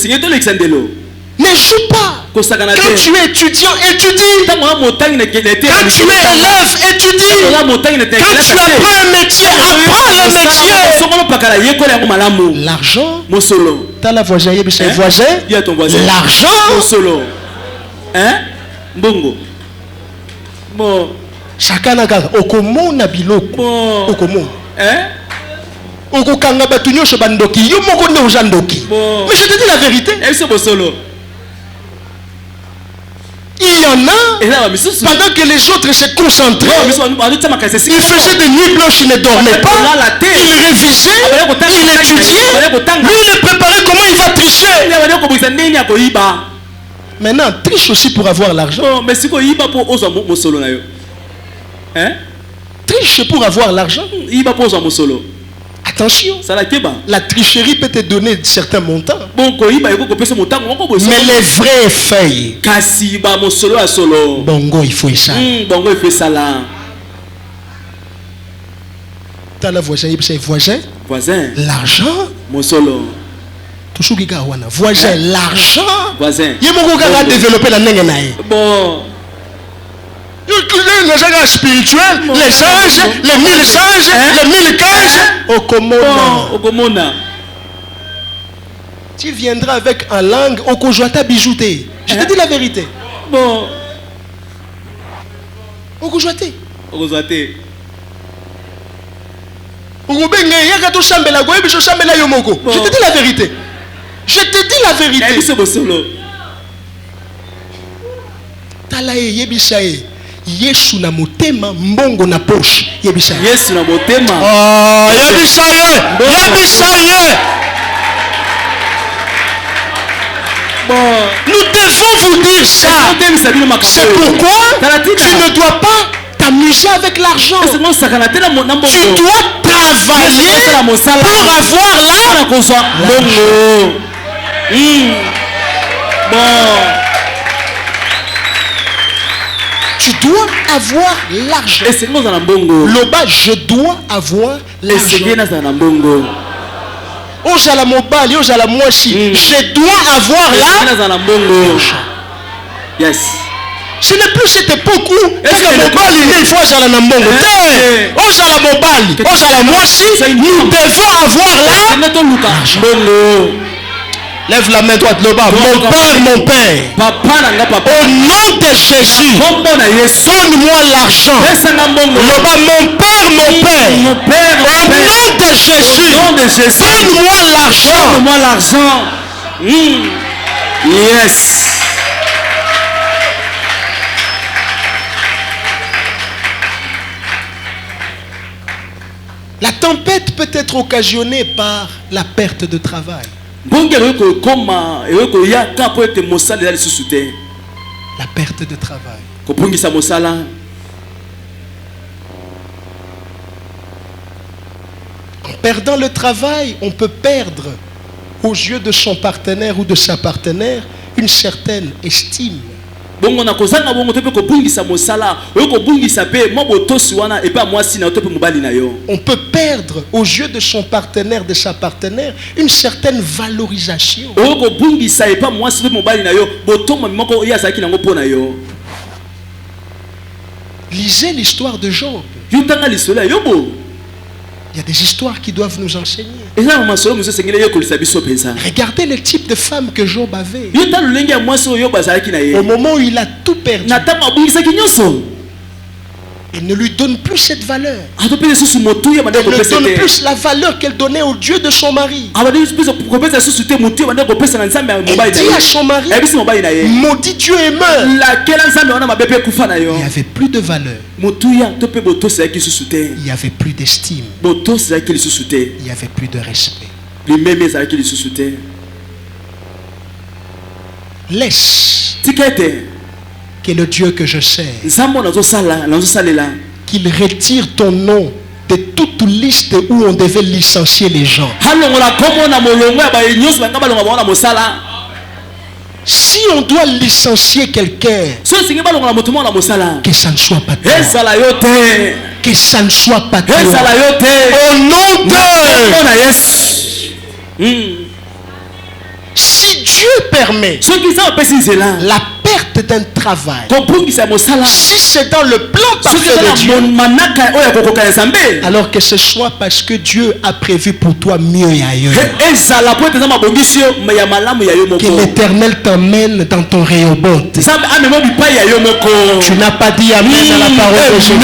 Ne joue pas. Quand tu es étudiant, étudie. Quand tu es élève, étudie. Quand tu apprends un métier, apprends le métier. L'argent. T'as la voisin, voisin. L'argent. Bon. Chacun a gagné. Okomona biloko. Okomona. Okokanga batunyo shebandoki. Yo moko ne ojandoki. Mais je te dis la vérité. Il y en a, pendant que les autres se concentraient, ils faisaient des nuits blanches, ils ne dormaient pas, ils révisaient, ils étudiaient, lui il est préparé comment il va tricher. Maintenant, triche aussi pour avoir l'argent. Triche pour avoir l'argent. Attention, la tricherie peut te donner certains montants. Mais les vraies feuilles, bongo, il faut ça. T'as la voisin, voisin. L'argent. Toujours qui gagne voisin, l'argent. Il y a développer la nègre. Bon. Les gens spirituels, les anges, les 1000 anges, les 1000 cages. Okomona. Tu viendras avec un langue Okojoata bijouté. Je te dis la vérité. Bon. Okojoate. Je te dis la vérité. Talae yebisae. Yesu na motema, mbongo na poche. Yebisae. Yesu na motema. Oh, yebisae. Yebisae. Bon. Nous devons vous dire ça. C'est pourquoi tu ne dois pas t'amuser avec l'argent. Tu dois travailler pour avoir l'argent. Tu dois avoir l'argent. Loba, je dois avoir l'argent. Ozala mobali, ozala mwasi. Je dois avoir l'argent. Yes. Ce n'est plus cette époque où il faut ozala na mbongo. Ozala mobali, ozala mwasi. Nous devons avoir l'argent. Lève la main droite, Loba. Mon Père. Au nom de Jésus, donne-moi l'argent. Loba, mon Père. Au nom de Jésus, donne-moi l'argent. Donne-moi l'argent. Yes. La tempête peut être occasionnée par la perte de travail. La perte de travail. En perdant le travail, on peut perdre aux yeux de son partenaire ou de sa partenaire une certaine estime. On peut perdre aux yeux de son partenaire, de sa partenaire, une certaine valorisation. Lisez l'histoire de Job. Il y a des histoires qui doivent nous enseigner. Regardez le type de femme que Job avait. Au moment où il a tout perdu, il ne lui donne plus cette valeur. Elle ne donne plus la valeur qu'elle donnait au Dieu de son mari. Elle dit à son mari, maudit Dieu et meurs. Il n'y avait plus de valeur. Il n'y avait plus d'estime. Il n'y avait plus de respect. Laisse que le Dieu que je sers, qu'il retire ton nom de toute liste où on devait licencier les gens. Si on doit licencier quelqu'un, que ça ne soit pas toi. Que ça ne soit pas toi. Au nom de... Si Dieu permet la perte d'un travail, si c'est dans le plan parfait de Dieu, alors que ce soit parce que Dieu a prévu pour toi mieux et ailleurs. Que l'Éternel t'emmène dans ton Rehoboth. Tu n'as pas dit amen à la parole de Jésus.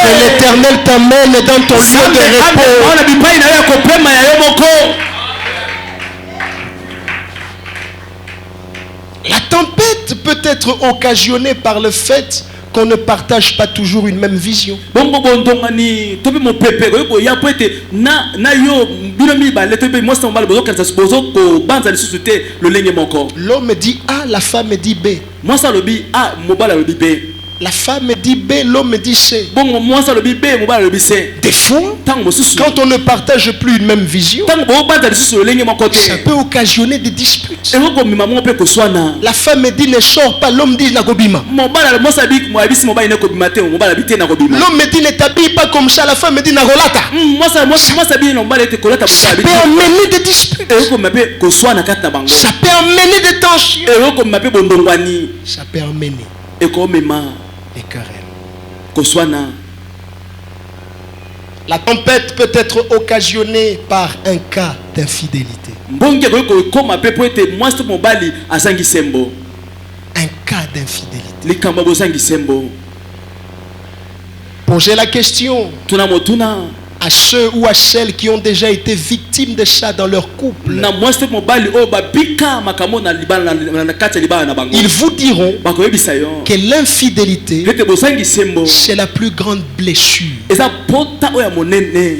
Que l'Éternel t'emmène dans ton lieu de repos. La tempête peut être occasionnée par le fait qu'on ne partage pas toujours une même vision. L'homme dit A, la femme dit B. La femme dit B, l'homme dit C. Des fois, quand on ne partage plus une même vision, ça peut occasionner des disputes. La femme dit ne sors pas, l'homme dit nagobima. L'homme dit ne t'habille pas comme ça, la femme dit nagolata. Ça peut amener des disputes. Ça peut amener des tensions. Ça peut amener des querelles. La tempête peut être occasionnée par un cas d'infidélité. Un cas d'infidélité. Posez la question. à ceux ou à celles qui ont déjà été victimes de ça dans leur couple. Ils vous diront que l'infidélité, c'est la plus grande blessure,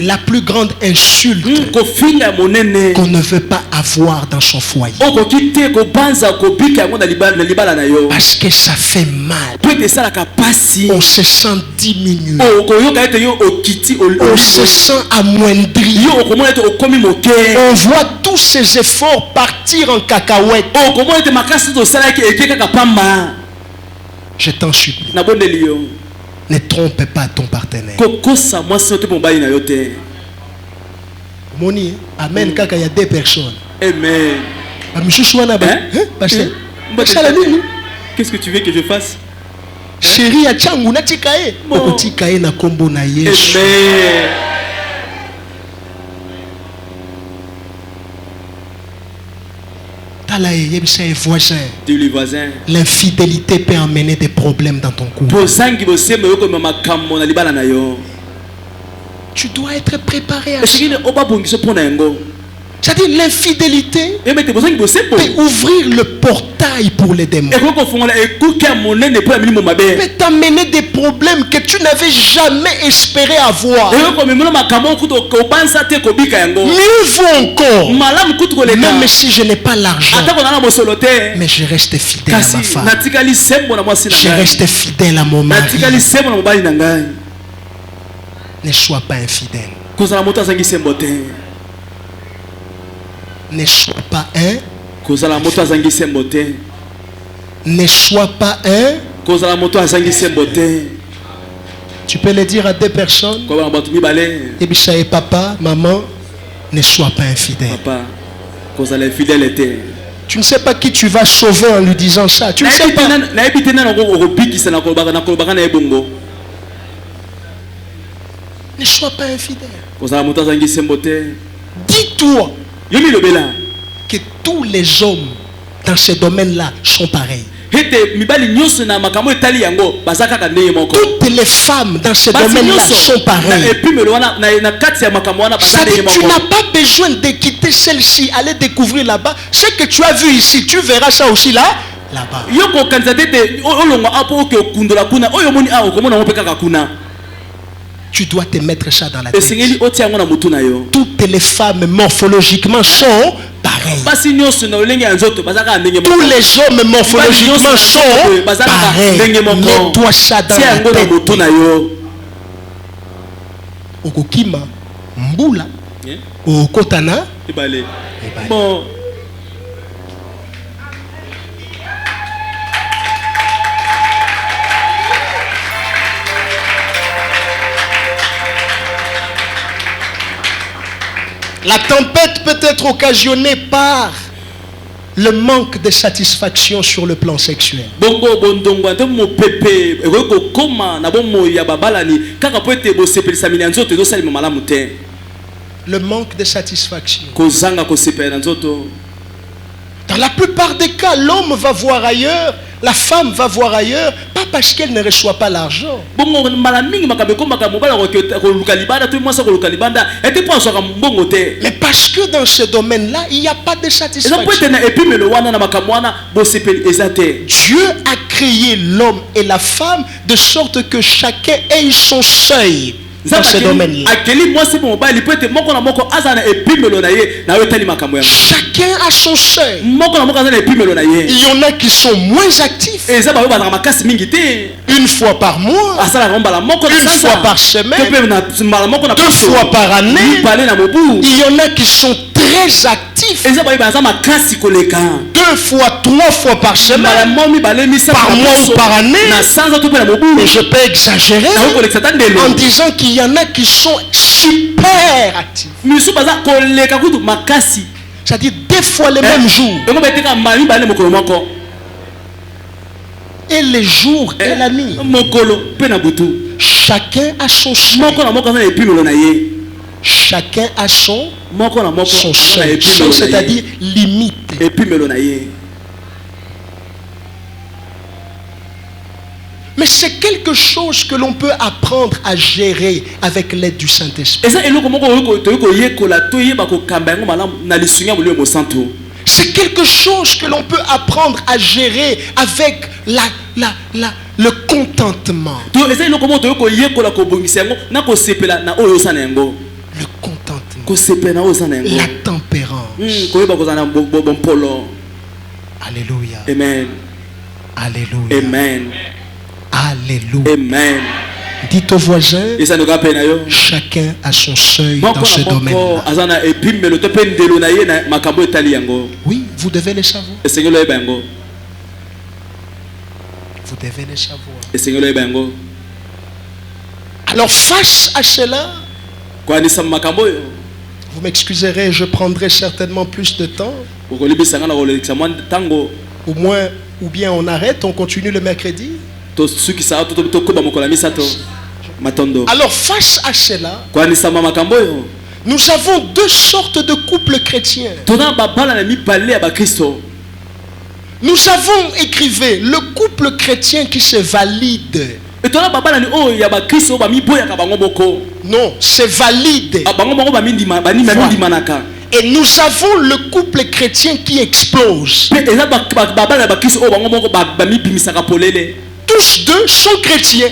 la plus grande insulte qu'on ne veut pas avoir dans son foyer. Parce que ça fait mal. On se sent diminué. On se sent amoindri. On voit tous ces efforts partir en cacahuète. Je t'en supplie, ne trompe pas ton partenaire. Moni, amen, kaka, il y a deux personnes. Amen. Qu'est-ce que tu veux que je fasse? Chérie, ya changu na tikae. Okutikae na kombo na Yesu. Amen. Dis le voisin. L'infidélité peut amener des problèmes dans ton couple. Tu dois être préparé à ça. C'est-à-dire l'infidélité peut ouvrir le portail pour les démons. Peut t'amener des problèmes que tu n'avais jamais espéré avoir. Mieux vaut encore, même si je n'ai pas l'argent, mais je reste fidèle à ma femme. Je reste fidèle à mon mari. Ne sois pas infidèle. Ne sois pas un. Ne sois pas un. Tu peux le dire à deux personnes. Et papa, maman, ne sois pas infidèle. Tu ne sais pas qui tu vas sauver en lui disant ça. Tu ne sais pas. Ne sois pas infidèle. Dis-toi que tous les hommes dans ce domaine-là sont pareils. Toutes les femmes dans ce domaine-là sont pareilles. Ça dit, tu n'as pas besoin de quitter celle-ci, aller découvrir là-bas. Ce que tu as vu ici, tu verras ça aussi là, là-bas. Tu dois te mettre ça dans la tête. Toutes les femmes morphologiquement sont pareilles. Tous les hommes morphologiquement sont pareils. Mets-toi ça dans la tête. Okokima, mbula, okotana. Bon. La tempête peut être occasionnée par le manque de satisfaction sur le plan sexuel. Le manque de satisfaction. Dans la plupart des cas, l'homme va voir ailleurs, la femme va voir ailleurs, pas parce qu'elle ne reçoit pas l'argent. Mais parce que dans ce domaine-là, il n'y a pas de satisfaction. Dieu a créé l'homme et la femme de sorte que chacun ait son seuil. Dans ce domaine-là. Chacun a son seuil. Il y en a qui sont moins actifs. Une fois par mois, une fois par semaine, 2 fois par année. Il y en a qui sont très actifs. 2 fois, 3 fois par semaine, par mois ou par année. Et je peux exagérer en disant qu'il y en a qui sont super actifs. C'est-à-dire 2 fois les mêmes jours. Et les jours et la nuit. Chacun a son seuil. Chacun a son seuil, c'est-à-dire limite. Mais c'est quelque chose que l'on peut apprendre à gérer avec l'aide du Saint-Esprit. C'est quelque chose que l'on peut apprendre à gérer avec le contentement. Le contentement. La tempérance. Alléluia. Amen. Alléluia. Amen. Alléluia. Amen. Dites aux voisins, chacun a son seuil dans ce domaine-là. Oui, vous devez le savoir. Vous devez le savoir. Alors face à cela, vous m'excuserez, je prendrai certainement plus de temps. Ou bien on arrête, on continue le mercredi. Alors face à cela, nous avons deux sortes de couples chrétiens. Nous avons écrivé le couple chrétien qui se valide. Non, c'est valide. Et nous avons le couple chrétien qui explose. Tous deux sont chrétiens.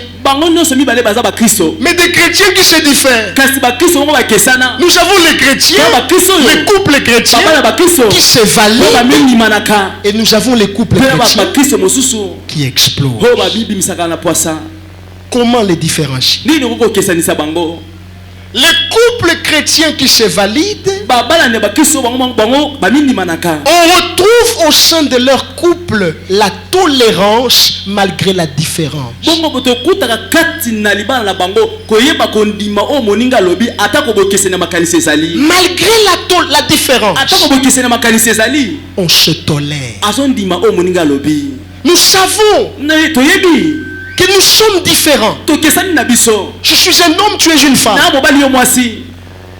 Mais des chrétiens qui se diffèrent. Nous avons les chrétiens, les couples chrétiens qui se valident. Et nous avons les couples chrétiens qui explosent. Comment les différencier? Les couples chrétiens qui se valident, on retrouve au sein de leur couple la tolérance malgré la différence. Malgré la différence, on se tolère. Nous savons que nous sommes différents. Je suis un homme, tu es une femme.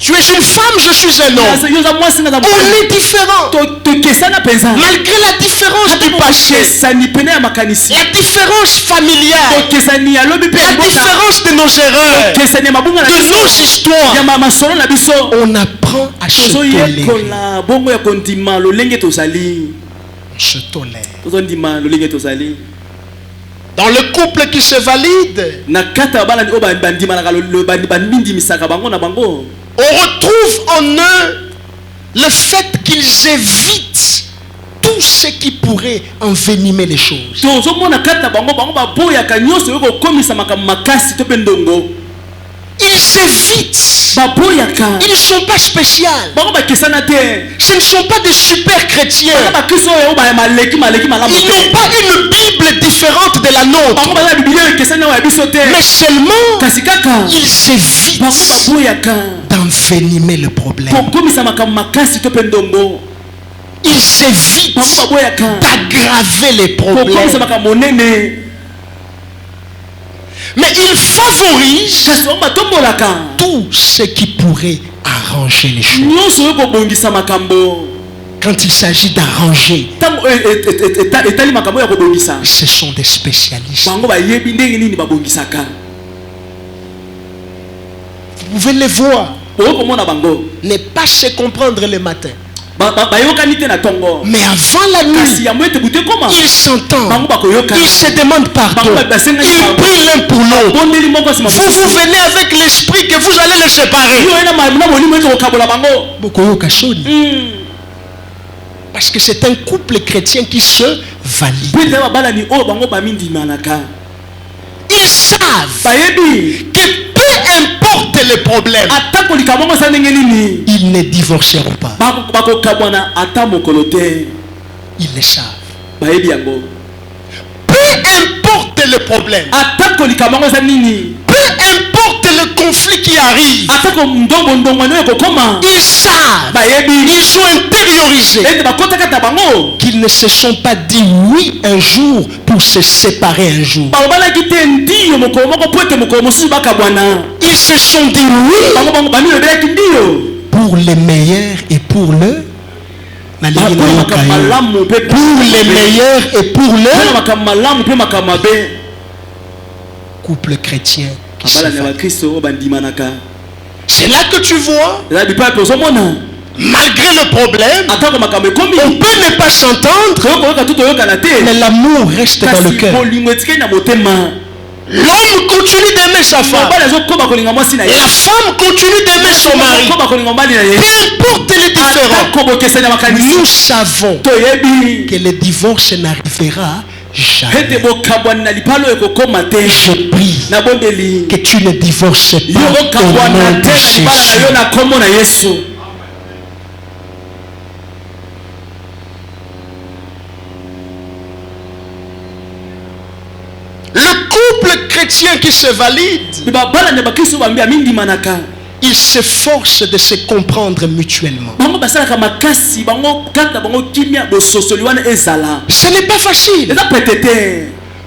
Tu es une femme, je suis un homme. On est différents. Malgré la différence du passé, la différence familiale, la différence de nos erreurs, de nos histoires, on apprend à se tolérer. On se tolère. Dans le couple qui se valide, on retrouve en eux le fait qu'ils évitent tout ce qui pourrait envenimer les choses. Ils évitent. Ils ne sont pas spéciaux. Ce ne sont pas des super chrétiens. Ils n'ont pas une Bible différente de la nôtre. Mais seulement ils évitent d'envenimer le problème. Ils évitent d'aggraver les problèmes. Mais ils favorisent tout ce qui pourrait arranger les choses. Quand il s'agit d'arranger, ce sont des spécialistes. Vous pouvez les voir. Ne pas se comprendre le matin. Mais avant la nuit, ils s'entendent, ils se demandent pardon, ils prient l'un pour l'autre. Vous venez avec l'esprit que vous allez les séparer. Parce que c'est un couple chrétien qui se valide. Ils savent que peu importe les problèmes, ils ne divorceront pas. Ils le savent. Peu importe le problème, peu importe le conflit qui arrive, ils savent, ils ont intériorisé qu'ils ne se sont pas dit oui un jour pour se séparer un jour. Ils se sont dit oui pour les meilleurs et pour le pour les meilleurs et pour le. couple chrétien qui se abala na valide. bakristo oyo bandimanaka C'est là que tu vois, eza bipai ozomona malgré le problème, atako makambo ekomi on peut ne pas s'entendre, toyokoyoka to toyokana te mais l'amour reste dans le kasi cœur. bolingo etikali na motema L'homme continue d'aimer sa femme. mobali azokoma kolinga mwasi na ye La femme continue d'aimer son mari. azokoma kolinga mobali na ye Peu importe les différends, atako bokesani ya makanisi nous savons toyebi que le divorce n'arrivera jamais. ete bokabwani na lipalo ekokoma te Je prie nabondeli que tu ne divorces yo pas au okabwana nom te de na libala na yo Jésus. na kombo na yesu Le couple chrétien qui se valide, babala na bakristo bambi amindimanaka il s'efforce de se comprendre mutuellement. bango basalaka makasi bango kaka bango kimia bososoli wana ezala Ce n'est pas facile, eza pete te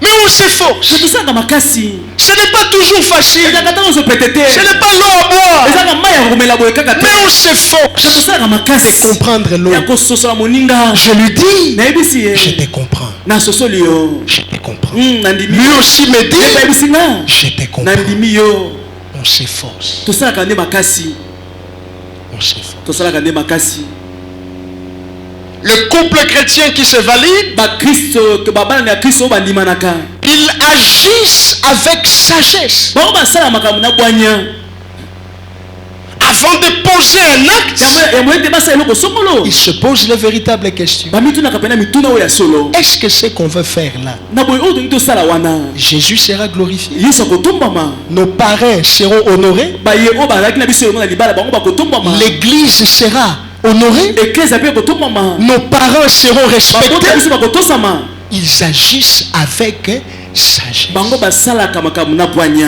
mais on s'efforce. tosalaka makasi Ce n'est pas toujours facile. ezaka ntango ozo pete te Ce n'est pas l'eau à boire, ezaka mai ya komela boye kaka te mais on s'efforce tosalaka de makasi comprendre ya l'autre. kososola moninga Je lui dis, nayebisi ye je te comprends. nasosoli yo Je te comprends. nandimi Lui aussi me dit, nayebisi nga je te comprends. nandimi yo On s'efforce. tosalaka nde makasi On s'efforce. tosalaka nde makasi Le couple chrétien qui se valide, bakristo babana ya kristo oyo bandimanaka ils agissent avec sagesse. bango basala makambo na bwanya Avant de poser un acte, yango ete basala eloko songolo ils se posent les véritables questions. bamitunaka pena mituna oyo ya solo Est-ce que c'est qu'on veut faire là? na boye oyo tongi tosala wana Jésus sera glorifié. yesu akotombama Nos parrains seront honorés. baye oyo bazalaki na biso elongo na libala bango bakotombama L'église sera honorée. eklese mpe ekotombama Nos parents seront babota respectés. biso bakotosama Ils agissent avec sagesse. bango basalaka makambo na bwanya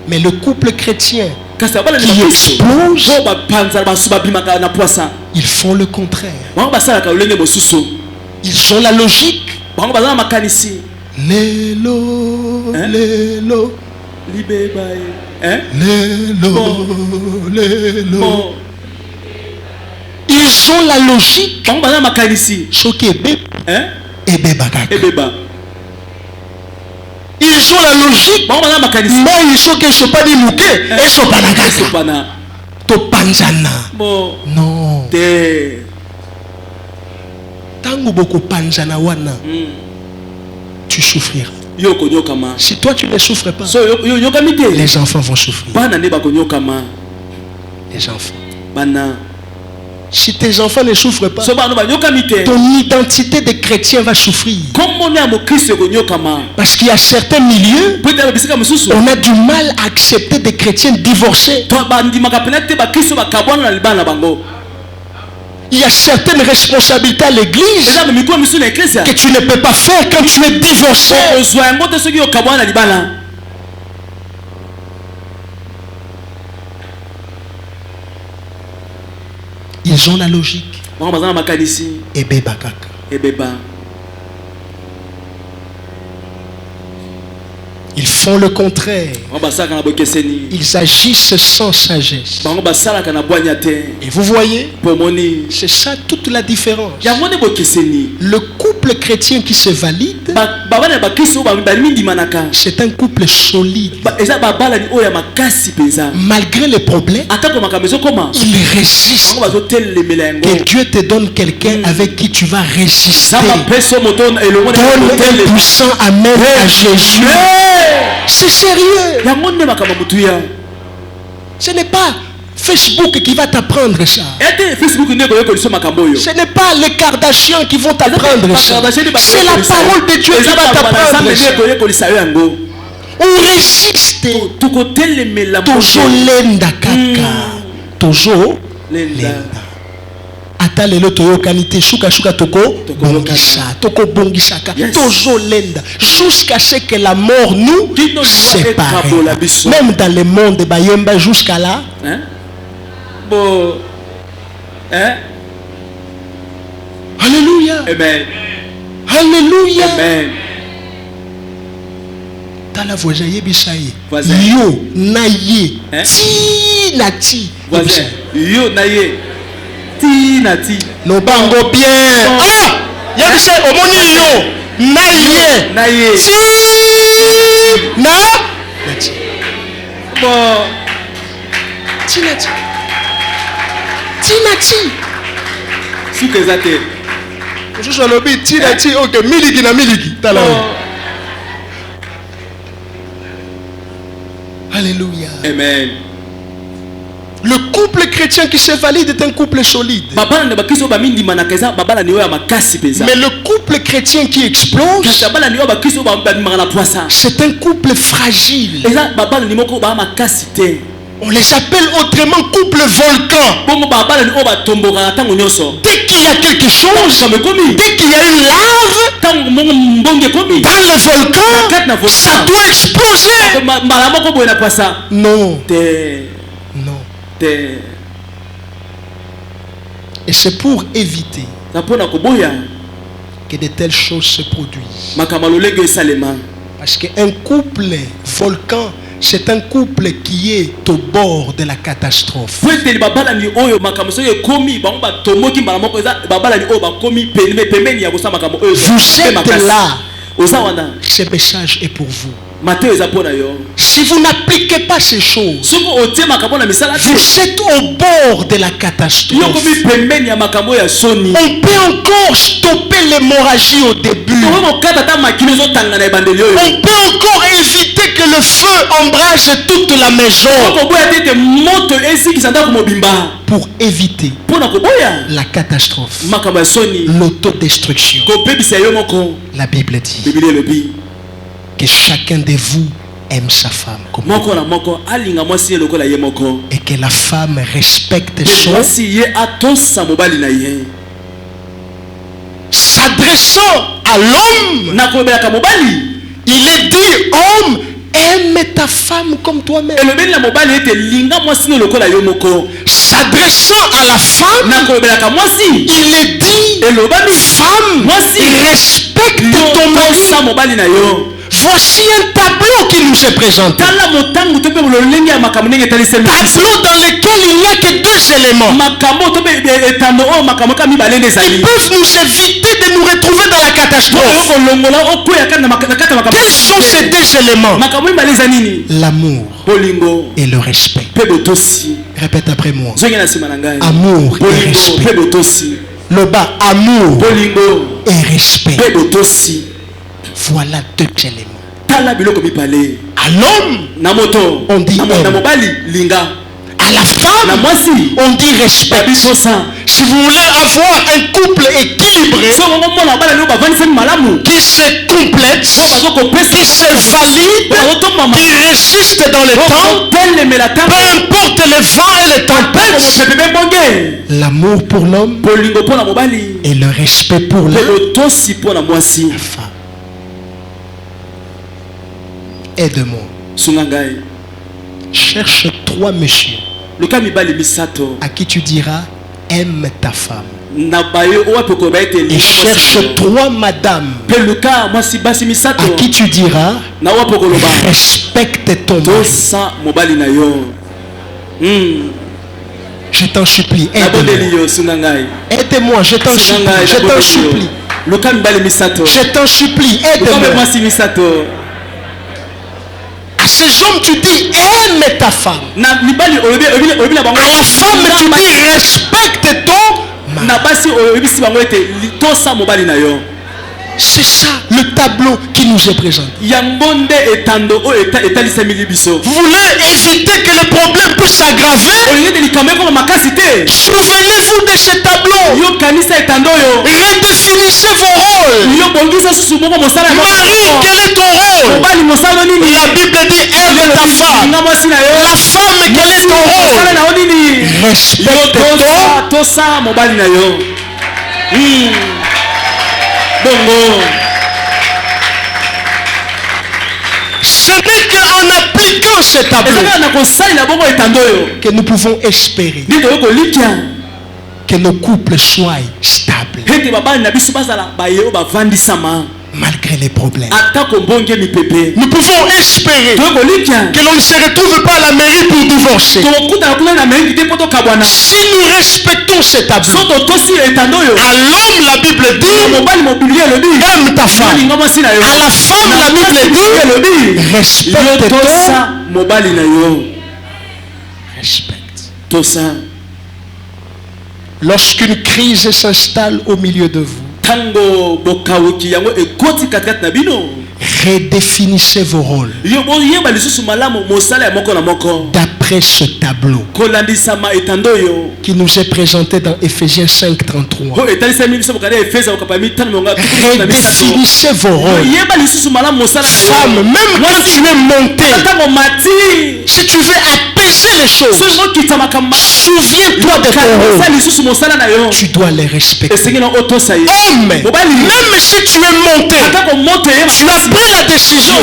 Mais le couple chrétien, kasi babala qui explose, oyo bapanzala basu babimaka na poisa ils font le contraire. bango basalaka lolenge mosusu Ils ont la logique. bango baza na makanisi Lélo, Hein? lélo, libeba ye lélo, lélo. bon Ils ont la logique. bango baza na makanisi Soki ebe, ebeba kaka. ebeba Ils ont la logique. bango baza na makanisi Moi, ils sont que je pas dit mouké, et so pas la kaka. esopana To panzana. bon Non. te Tango boko panzana wana, tu souffriras. yo konyokama Si toi tu ne souffres pas, so yo yokami te les enfants vont souffrir. bana nde bakonyokama Les enfants. bana Si tes enfants ne souffrent pas, so bana banyokami te ton identité de chrétien va souffrir. kombo ya mokristo ekonyokama Parce qu'il y a certains milieux, po ete bisika mosusu on a du mal à accepter des chrétiens divorcés. to bandimaka pena te bakristo bakabwana na libala na bango Il y a certaines responsabilités à l'église eza mimikuwa misu na eklesia que tu ne peux pas faire quand tu es divorcé. ozwa yango te soki okabwana na libala Ils ont la logique. bango baza na makanisi Et beba kaka. ebeba Ils font le contraire. bango basalaka na bokeseni Ils agissent sans sagesse. bango basalaka na bwanya te Et vous voyez, po omoni c'est ça toute la différence. yango nde bokeseni Le couple chrétien qui se valide, babana ya bakristo oyo bamindimanaka c'est un couple solide. eza babalani oyo ya makasi mpenza Malgré les problèmes, atako makambo ezokoma il résiste. bango bazotelemela yango Que Dieu te donne quelqu'un avec qui tu vas résister. nzambe apesi moto elongo Donne un puissant amen à Jésus. C'est sérieux. yango nde makambo motuya Ce n'est pas Facebook qui va t'apprendre ça. ete facebook nde koyekolisa makambo oyo Ce n'est pas les Kardashians qui vont t'apprendre ça. C'est la parole de Dieu qui va t'apprendre ça. koyekolisa yo yango On résiste. tokotelemela Tozo lenda kaka. Tozo lenda lenda. Ata lelo toyokani te shuka toko bongisa. Toko bongisaka. Yes. Tozo lenda. Jusqu'à ce que la mort nous Tino liwa sépare. ekabola biso. Même dans le monde bayemba jusqu'à là. hein bo hein Alléluia. amen Alléluia. amen Tala voisin yebisa ye. Voisin. Yo na ye. Hein? Ti na ti. voisin yo na ye ti na ti No bango bien. Oh. Ah! Yebisa omoni yo na ye. na ye Ti na Bon. Tinati. Tinati. Soukezate. Je suis lobby Tinati. Ok, miliki na miliki. Alléluia. Amen. Le couple chrétien qui se valide est un couple solide. Mais le couple chrétien qui explose, c'est un couple fragile. On les appelle autrement couple volcan. Dès qu'il y a quelque chose, dès qu'il y a une lave dans le volcan, ça doit exploser. Non. Non. Et c'est pour éviter que de telles choses se produisent. Parce qu'un couple volcan, c'est un couple qui est au bord de la catastrophe. Vous êtes là. Ce message est pour vous. Si vous n'appliquez pas ces choses, vous êtes au bord de la catastrophe. On peut encore stopper l'hémorragie au début. On peut encore éviter que le feu embrase toute la maison. Pour éviter la catastrophe, l'autodestruction. La Bible dit que chacun de vous aime sa femme comme et que la femme respecte son s'adressant à l'homme. Il est dit, homme, aime ta femme comme toi-même. S'adressant à la femme, il est dit, femme, respecte ton mari. Voici un tableau qui nous est présenté. Tableau dans lequel il n'y a que deux éléments. Ils peuvent nous éviter de nous retrouver dans la catastrophe. Quels sont ces deux éléments? L'amour et le respect. Répète après moi. Amour et respect. Le bas, amour et respect. Voilà deux éléments. À l'homme, on dit aime. À la femme, on dit respect. Si vous voulez avoir un couple équilibré, qui se complète, qui se valide, qui résiste dans le temps, peu importe les vents et les tempêtes, l'amour pour l'homme et le respect pour la femme. Aide-moi. Cherche 3 messieurs à qui tu diras aime ta femme. Et cherche 3 madames à qui tu diras respecte ton mari. Je t'en supplie, aide-moi. Aide-moi, je t'en supplie. Je t'en supplie. Je t'en supplie, aide-moi. À ces hommes, tu dis aime ta femme. À la femme, tu dis respecte ton mari. C'est ça le tableau qui nous est présenté. Vous voulez éviter que le problème puisse s'aggraver? Souvenez-vous de ce tableau. Redéfinissez vos rôles. Marie, quel est ton rôle? La Bible dit aime ta femme. La femme, quel est ton rôle? Respecte-toi. Ce n'est qu'en appliquant ce tableau que nous pouvons espérer que nos couples soient stables malgré les problèmes. Nous pouvons espérer que l'on ne se retrouve pas à la mairie pour divorcer. Si nous respectons ce tableau, à l'homme la Bible dit, aime ta femme. À la femme, la Bible dit, respecte-toi. Respecte. Lorsqu'une crise s'installe au milieu de vous, redéfinissez vos rôles d'après ce tableau qui nous est présenté dans Éphésiens 5:33. Redéfinissez vos rôles. Femme, même quand tu es monté, si tu veux apaiser les choses, souviens-toi de ton rôle. Tu dois les respecter. Homme, même si tu es monté, tu as pris la décision.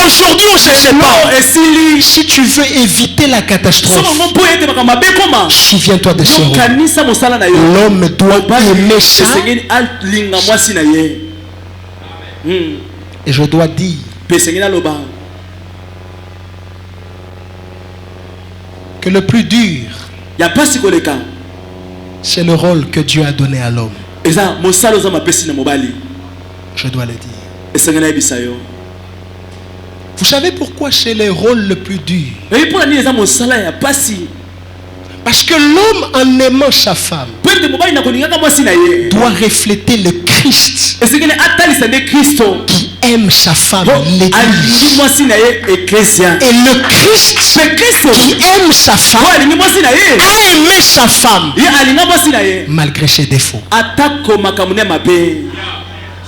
Aujourd'hui on se sépare. Si tu veux éviter la catastrophe, souviens-toi de ce rôle. L'homme doit aimer ça. Et je dois dire que le plus dur, c'est le rôle que Dieu a donné à l'homme. Je dois le dire. Vous savez pourquoi c'est le rôle le plus dur? Parce que l'homme, en aimant sa femme, doit refléter le Christ qui aime sa femme, l'Église. Et le Christ qui aime sa femme a aimé sa femme malgré ses défauts.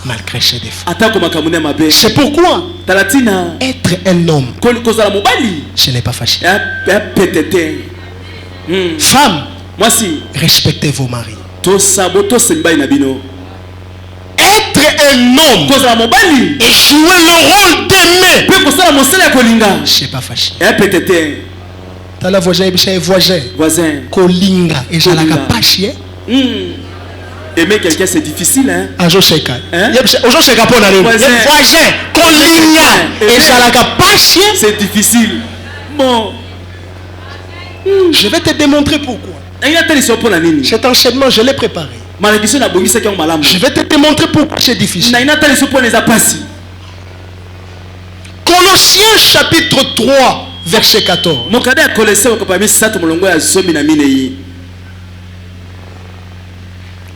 Malgré ses défauts. C'est pourquoi être un homme, ce n'est pas facile. Femme, respectez vos maris. Être un homme et jouer le rôle d'aimer, c'est pas facile. T'as la voisin, kolinga et jalaka pachi. Aimer quelqu'un c'est difficile, hein? Voisin, kolinga et jalaka pachi. C'est difficile. Bon. Je vais te démontrer pourquoi. Cet enseignement, je l'ai préparé. Je vais te démontrer pourquoi c'est difficile. Colossiens chapitre 3, verset 14.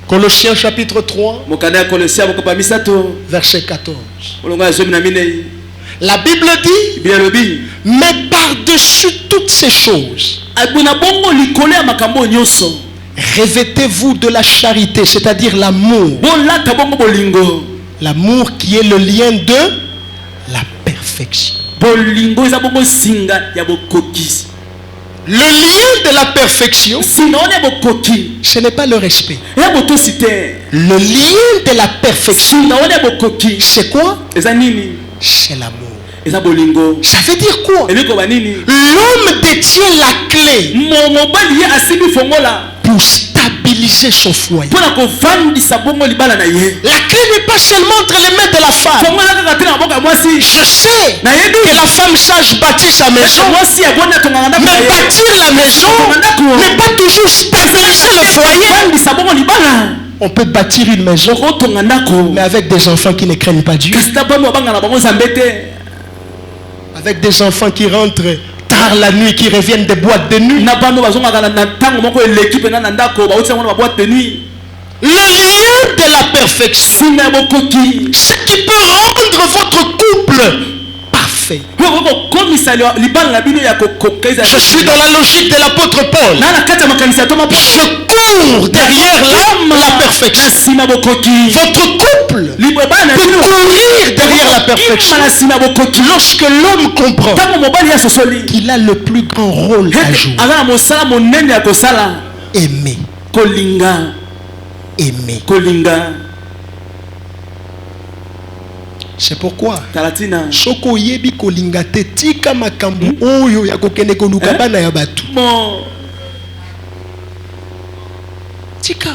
Colossiens chapitre 3, verset 14. La Bible dit, mais par-dessus toutes ces choses, revêtez-vous de la charité, c'est-à-dire l'amour. L'amour qui est le lien de la perfection. Le lien de la perfection, ce n'est pas le respect. Le lien de la perfection, c'est quoi? C'est l'amour. Ça veut dire quoi? L'homme détient la clé pour stabiliser son foyer. La clé n'est pas seulement entre les mains de la femme. Je sais que la femme sage bâtit sa maison, mais bâtir la maison n'est pas toujours stabiliser le foyer. On peut bâtir une maison, mais avec des enfants qui ne craignent pas Dieu. Avec des enfants qui rentrent tard la nuit, qui reviennent des boîtes de nuit. Le lien de la perfection, ce qui peut rendre votre couple parfait. Je suis dans la logique de l'apôtre Paul. Je cours derrière l'homme la perfection. Votre couple peut courir derrière la perfection lorsque l'homme comprend qu'il a le plus grand rôle à jouer. Aimer. Aimer. C'est pourquoi soko yebi kolinga te tika makambu oyo ya kokende koluka bana ya batu. Tika.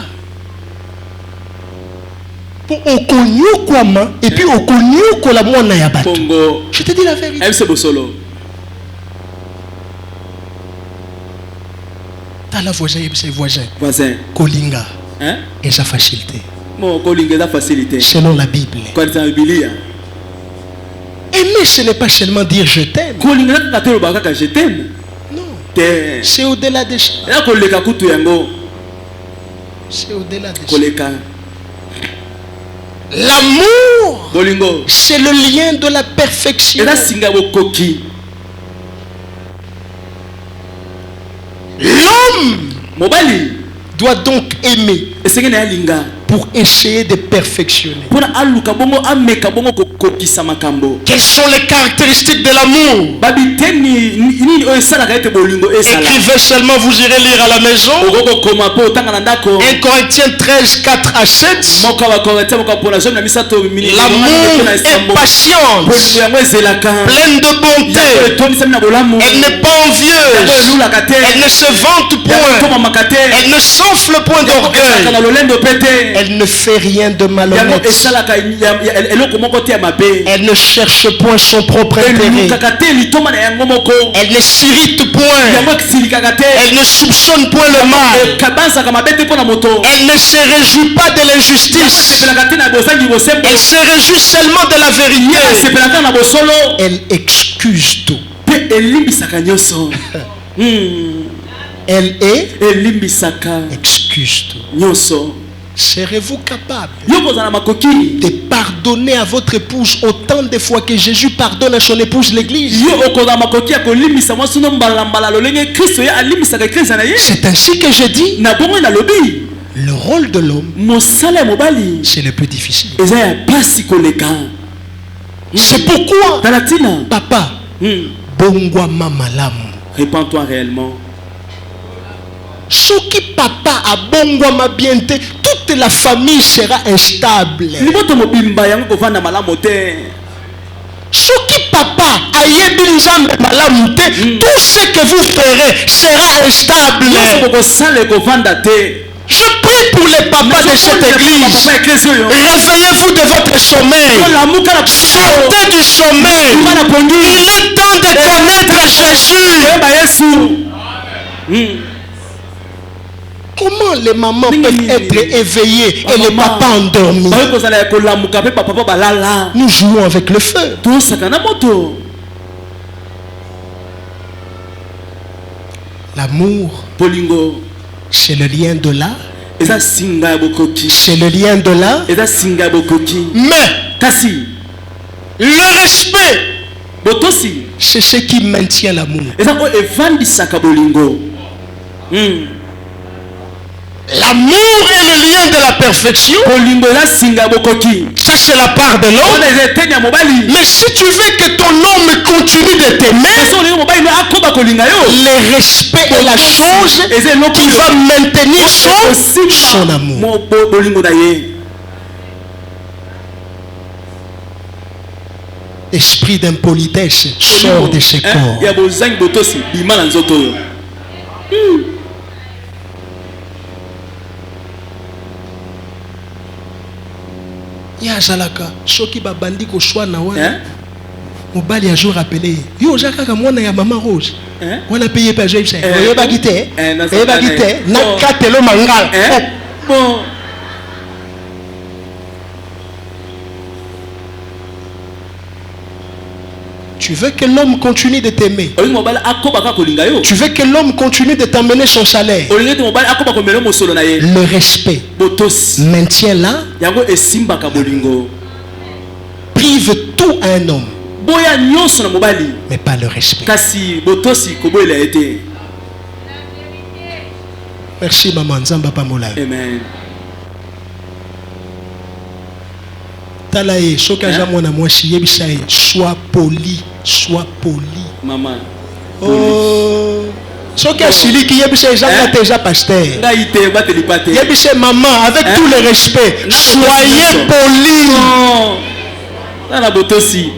Pour okonyokwama et puis okonyokola mwana ya batu. Je te dis la vérité. T'as la voisin et ses voisins. Kolinga. Et sa facilité. selon la Bible. Aimer, ce n'est pas seulement dire je t'aime. Non. C'est au-delà de ça. C'est au-delà de ça. L'amour, c'est le lien de la perfection. L'homme doit donc aimer pour essayer de perfectionner. Quelles sont les caractéristiques de l'amour? Écrivez seulement, vous irez lire à la maison. 1 Corinthiens 13, 4 à 7. L'amour est patiente, pleine de bonté. Elle n'est pas envieuse. Elle ne se vante point. Elle ne s'enfle point d'orgueil. Elle ne fait rien de malhonnête. Elle ne cherche point son propre intérêt. Elle ne s'irrite point. Elle ne soupçonne point le mal. Elle ne se réjouit pas de l'injustice. Elle se réjouit seulement de la vérité. Elle excuse tout. Elle excuse tout. Serez-vous capable de pardonner à votre épouse autant de fois que Jésus pardonne à son épouse l'Église? C'est ainsi que je dis. Le rôle de l'homme, c'est le plus difficile. C'est pourquoi, papa, bongwa mamalamu. Répands-toi réellement. Soki papa a bongwa bien, toute la famille sera instable. Soki papa a yebi nzambe malamu te, tout ce que vous ferez sera instable. Je prie pour les papas de cette église. Réveillez-vous de votre sommeil. Sortez du sommeil. Il est temps de connaître Jésus. Comment les mamans peuvent être éveillées et les papas endormis? Nous jouons avec le feu. L'amour, c'est le lien de là. C'est le lien de là. Mais le respect, c'est ce qui maintient l'amour. L'amour est le lien de la perfection. Ça, c'est la part de l'homme. Mais si tu veux que ton homme continue de t'aimer, le respect est la chose qui va maintenir son amour. Esprit d'impolitesse sort de ce corps. Ya zalaka soki babandi ko shwana wana mobali a jour rappelé yo jaka mwana ya mama Rose wana paye pas j'ai ça yo ba kité na katelo mangala bon. Tu veux que l'homme continue de t'aimer. Tu veux que l'homme continue de t'amener son salaire. Le respect maintient là. Prive tout à un homme, mais pas le respect. Merci maman Nzamba Pamola. Amen. Talaye sokaja mwana mwasi yebisaye sois poli, sois poli. Maman. Oh. Soka siliki yebisaye janga déjà pasteur. Yebisaye maman avec tout le respect, soyez poli. Non. La botosi.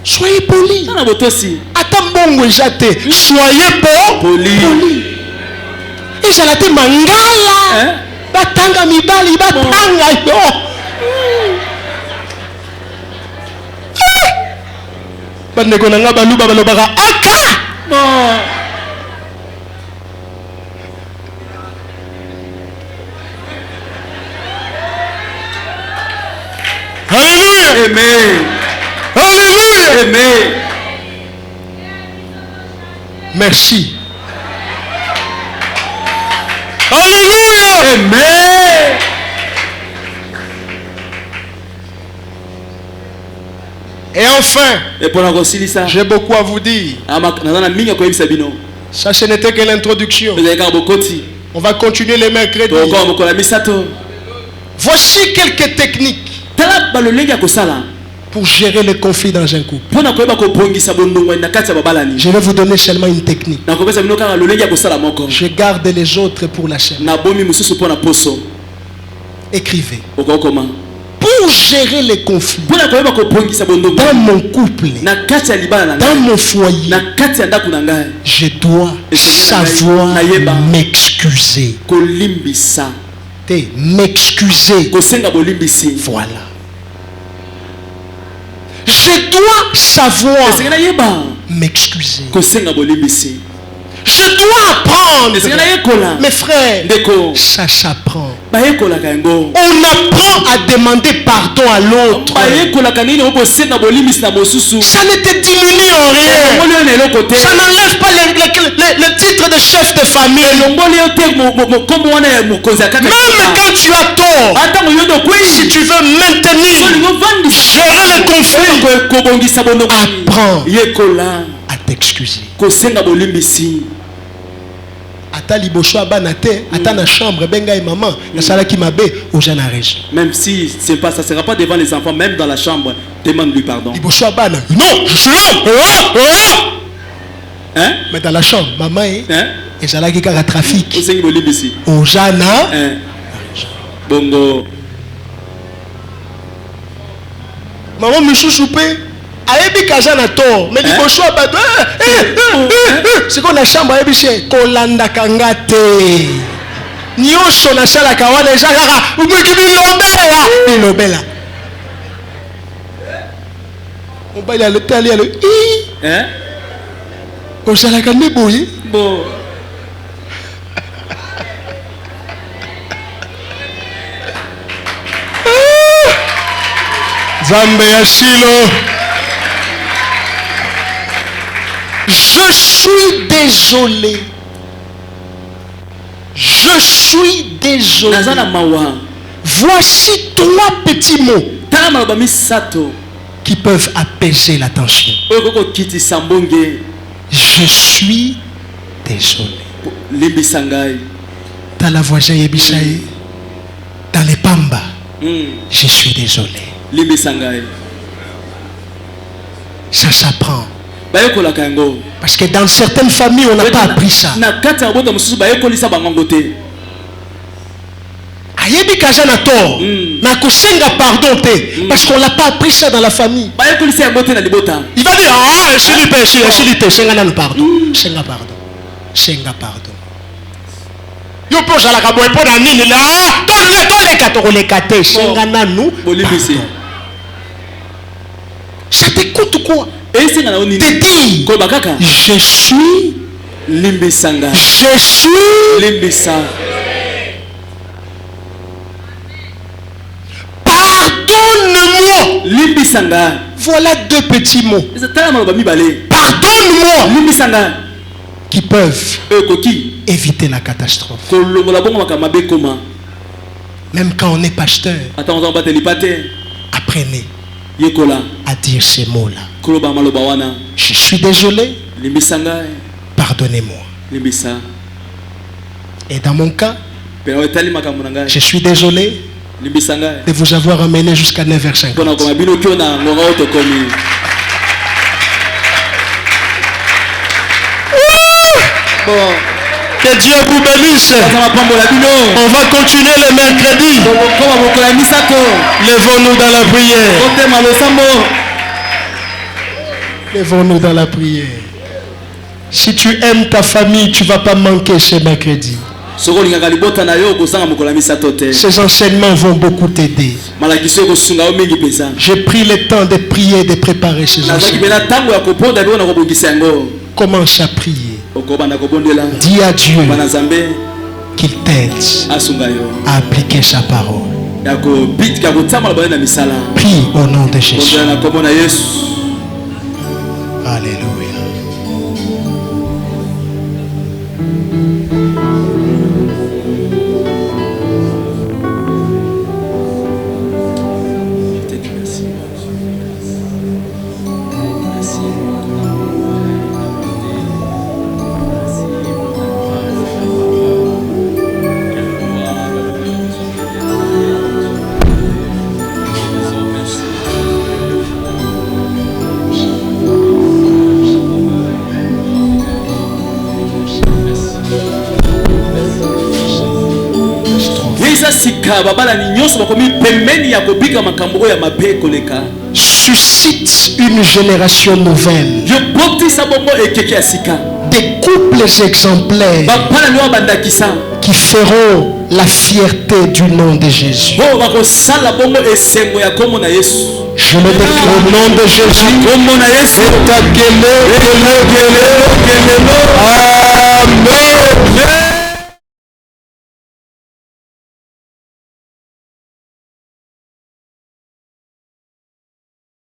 Soyez poli. La botosi. Atambongo jate, soyez poli. Et jalate mangala. Batanga mibali batanga yo. Bandeko nanga baluba balobaka aka. Amen. Alléluia. Amen. Merci. Alléluia. Amen. Et enfin, Et pour la concilier ça, j'ai beaucoup à vous dire. Ça, ce n'était que l'introduction. On va continuer les mercredis. Voici quelques techniques pour gérer les conflits dans un couple. Je vais vous donner seulement une technique. Je garde les autres pour la chaîne. Écrivez. Pour gérer les conflits dans mon couple, dans mon foyer, je dois savoir m'excuser. M'excuser. Voilà. Je dois savoir m'excuser. Je dois apprendre. Mes frères, ça s'apprend. On apprend à demander pardon à l'autre. Ça ne te diminue en rien. Ça n'enlève pas le titre de chef de famille. Même quand tu as tort, si tu veux maintenir, gérer le conflit, apprends à t'excuser. Ata liboso abanate, ata na chambre benga et maman, na sala ki mabe, au jana raison. Même si c'est pas ça sera pas devant les enfants, même dans la chambre, demande-lui pardon. Liboso abana. Non, je suis là. Hein? Mais dans la chambre, maman et sala ki kaka trafic. Au jana. Bongo. Maman Michou soupé. Ayebi kazana tort, mais liboso abado. C'est qu'on a chambre ayebi chez kolanda kangate. Nyosho na sala kawana ezaka umukibi lobela. Lobela. On va aller à l'hôtel aller. On sala kande boyi. Bon. Zambe Yashilo. Je suis désolé. Je suis désolé. Voici 3 petits mots qui peuvent apaiser la tension. Je suis désolé. Dans la voisin Yebisaï, dans les Pamba, je suis désolé. Ça s'apprend. Parce que dans certaines familles, on n'a pas appris ça. Ayebi kazana tort. Na kosenga pardon te. Parce qu'on n'a pas appris ça dans la famille. Il va dire, ah, senga nan pardon. Senga pardon. Senga pardon. Yo pose la kabo epo na nini là. Tole le kate. Senga nanu. Ça t'écoute quoi? Te dit, je suis Limbisanga. Je suis Limbisa. Pardonne-moi. Limbisanga. Voilà 2 petits mots. Pardonne-moi. Limbisanga. Qui peuvent éviter la catastrophe. Même quand on est pasteur, apprenez à dire ces mots-là. Je suis désolé. Pardonnez-moi. Et dans mon cas, je suis désolé de vous avoir amené jusqu'à 9h50. Que Dieu vous bénisse. On va continuer le mercredi. Levons-nous dans la prière. Levons-nous dans la prière. Si tu aimes ta famille, tu ne vas pas manquer ce mercredi. Ces enseignements vont beaucoup t'aider. J'ai pris le temps de prier, de préparer ces enseignements. Commence à prier. Dis à Dieu qu'il t'aide à appliquer sa parole. Prie au nom de Jésus. Alléluia. Suscite une génération nouvelle. Des couples exemplaires qui feront la fierté du nom de Jésus. Je le déclare au nom de Jésus.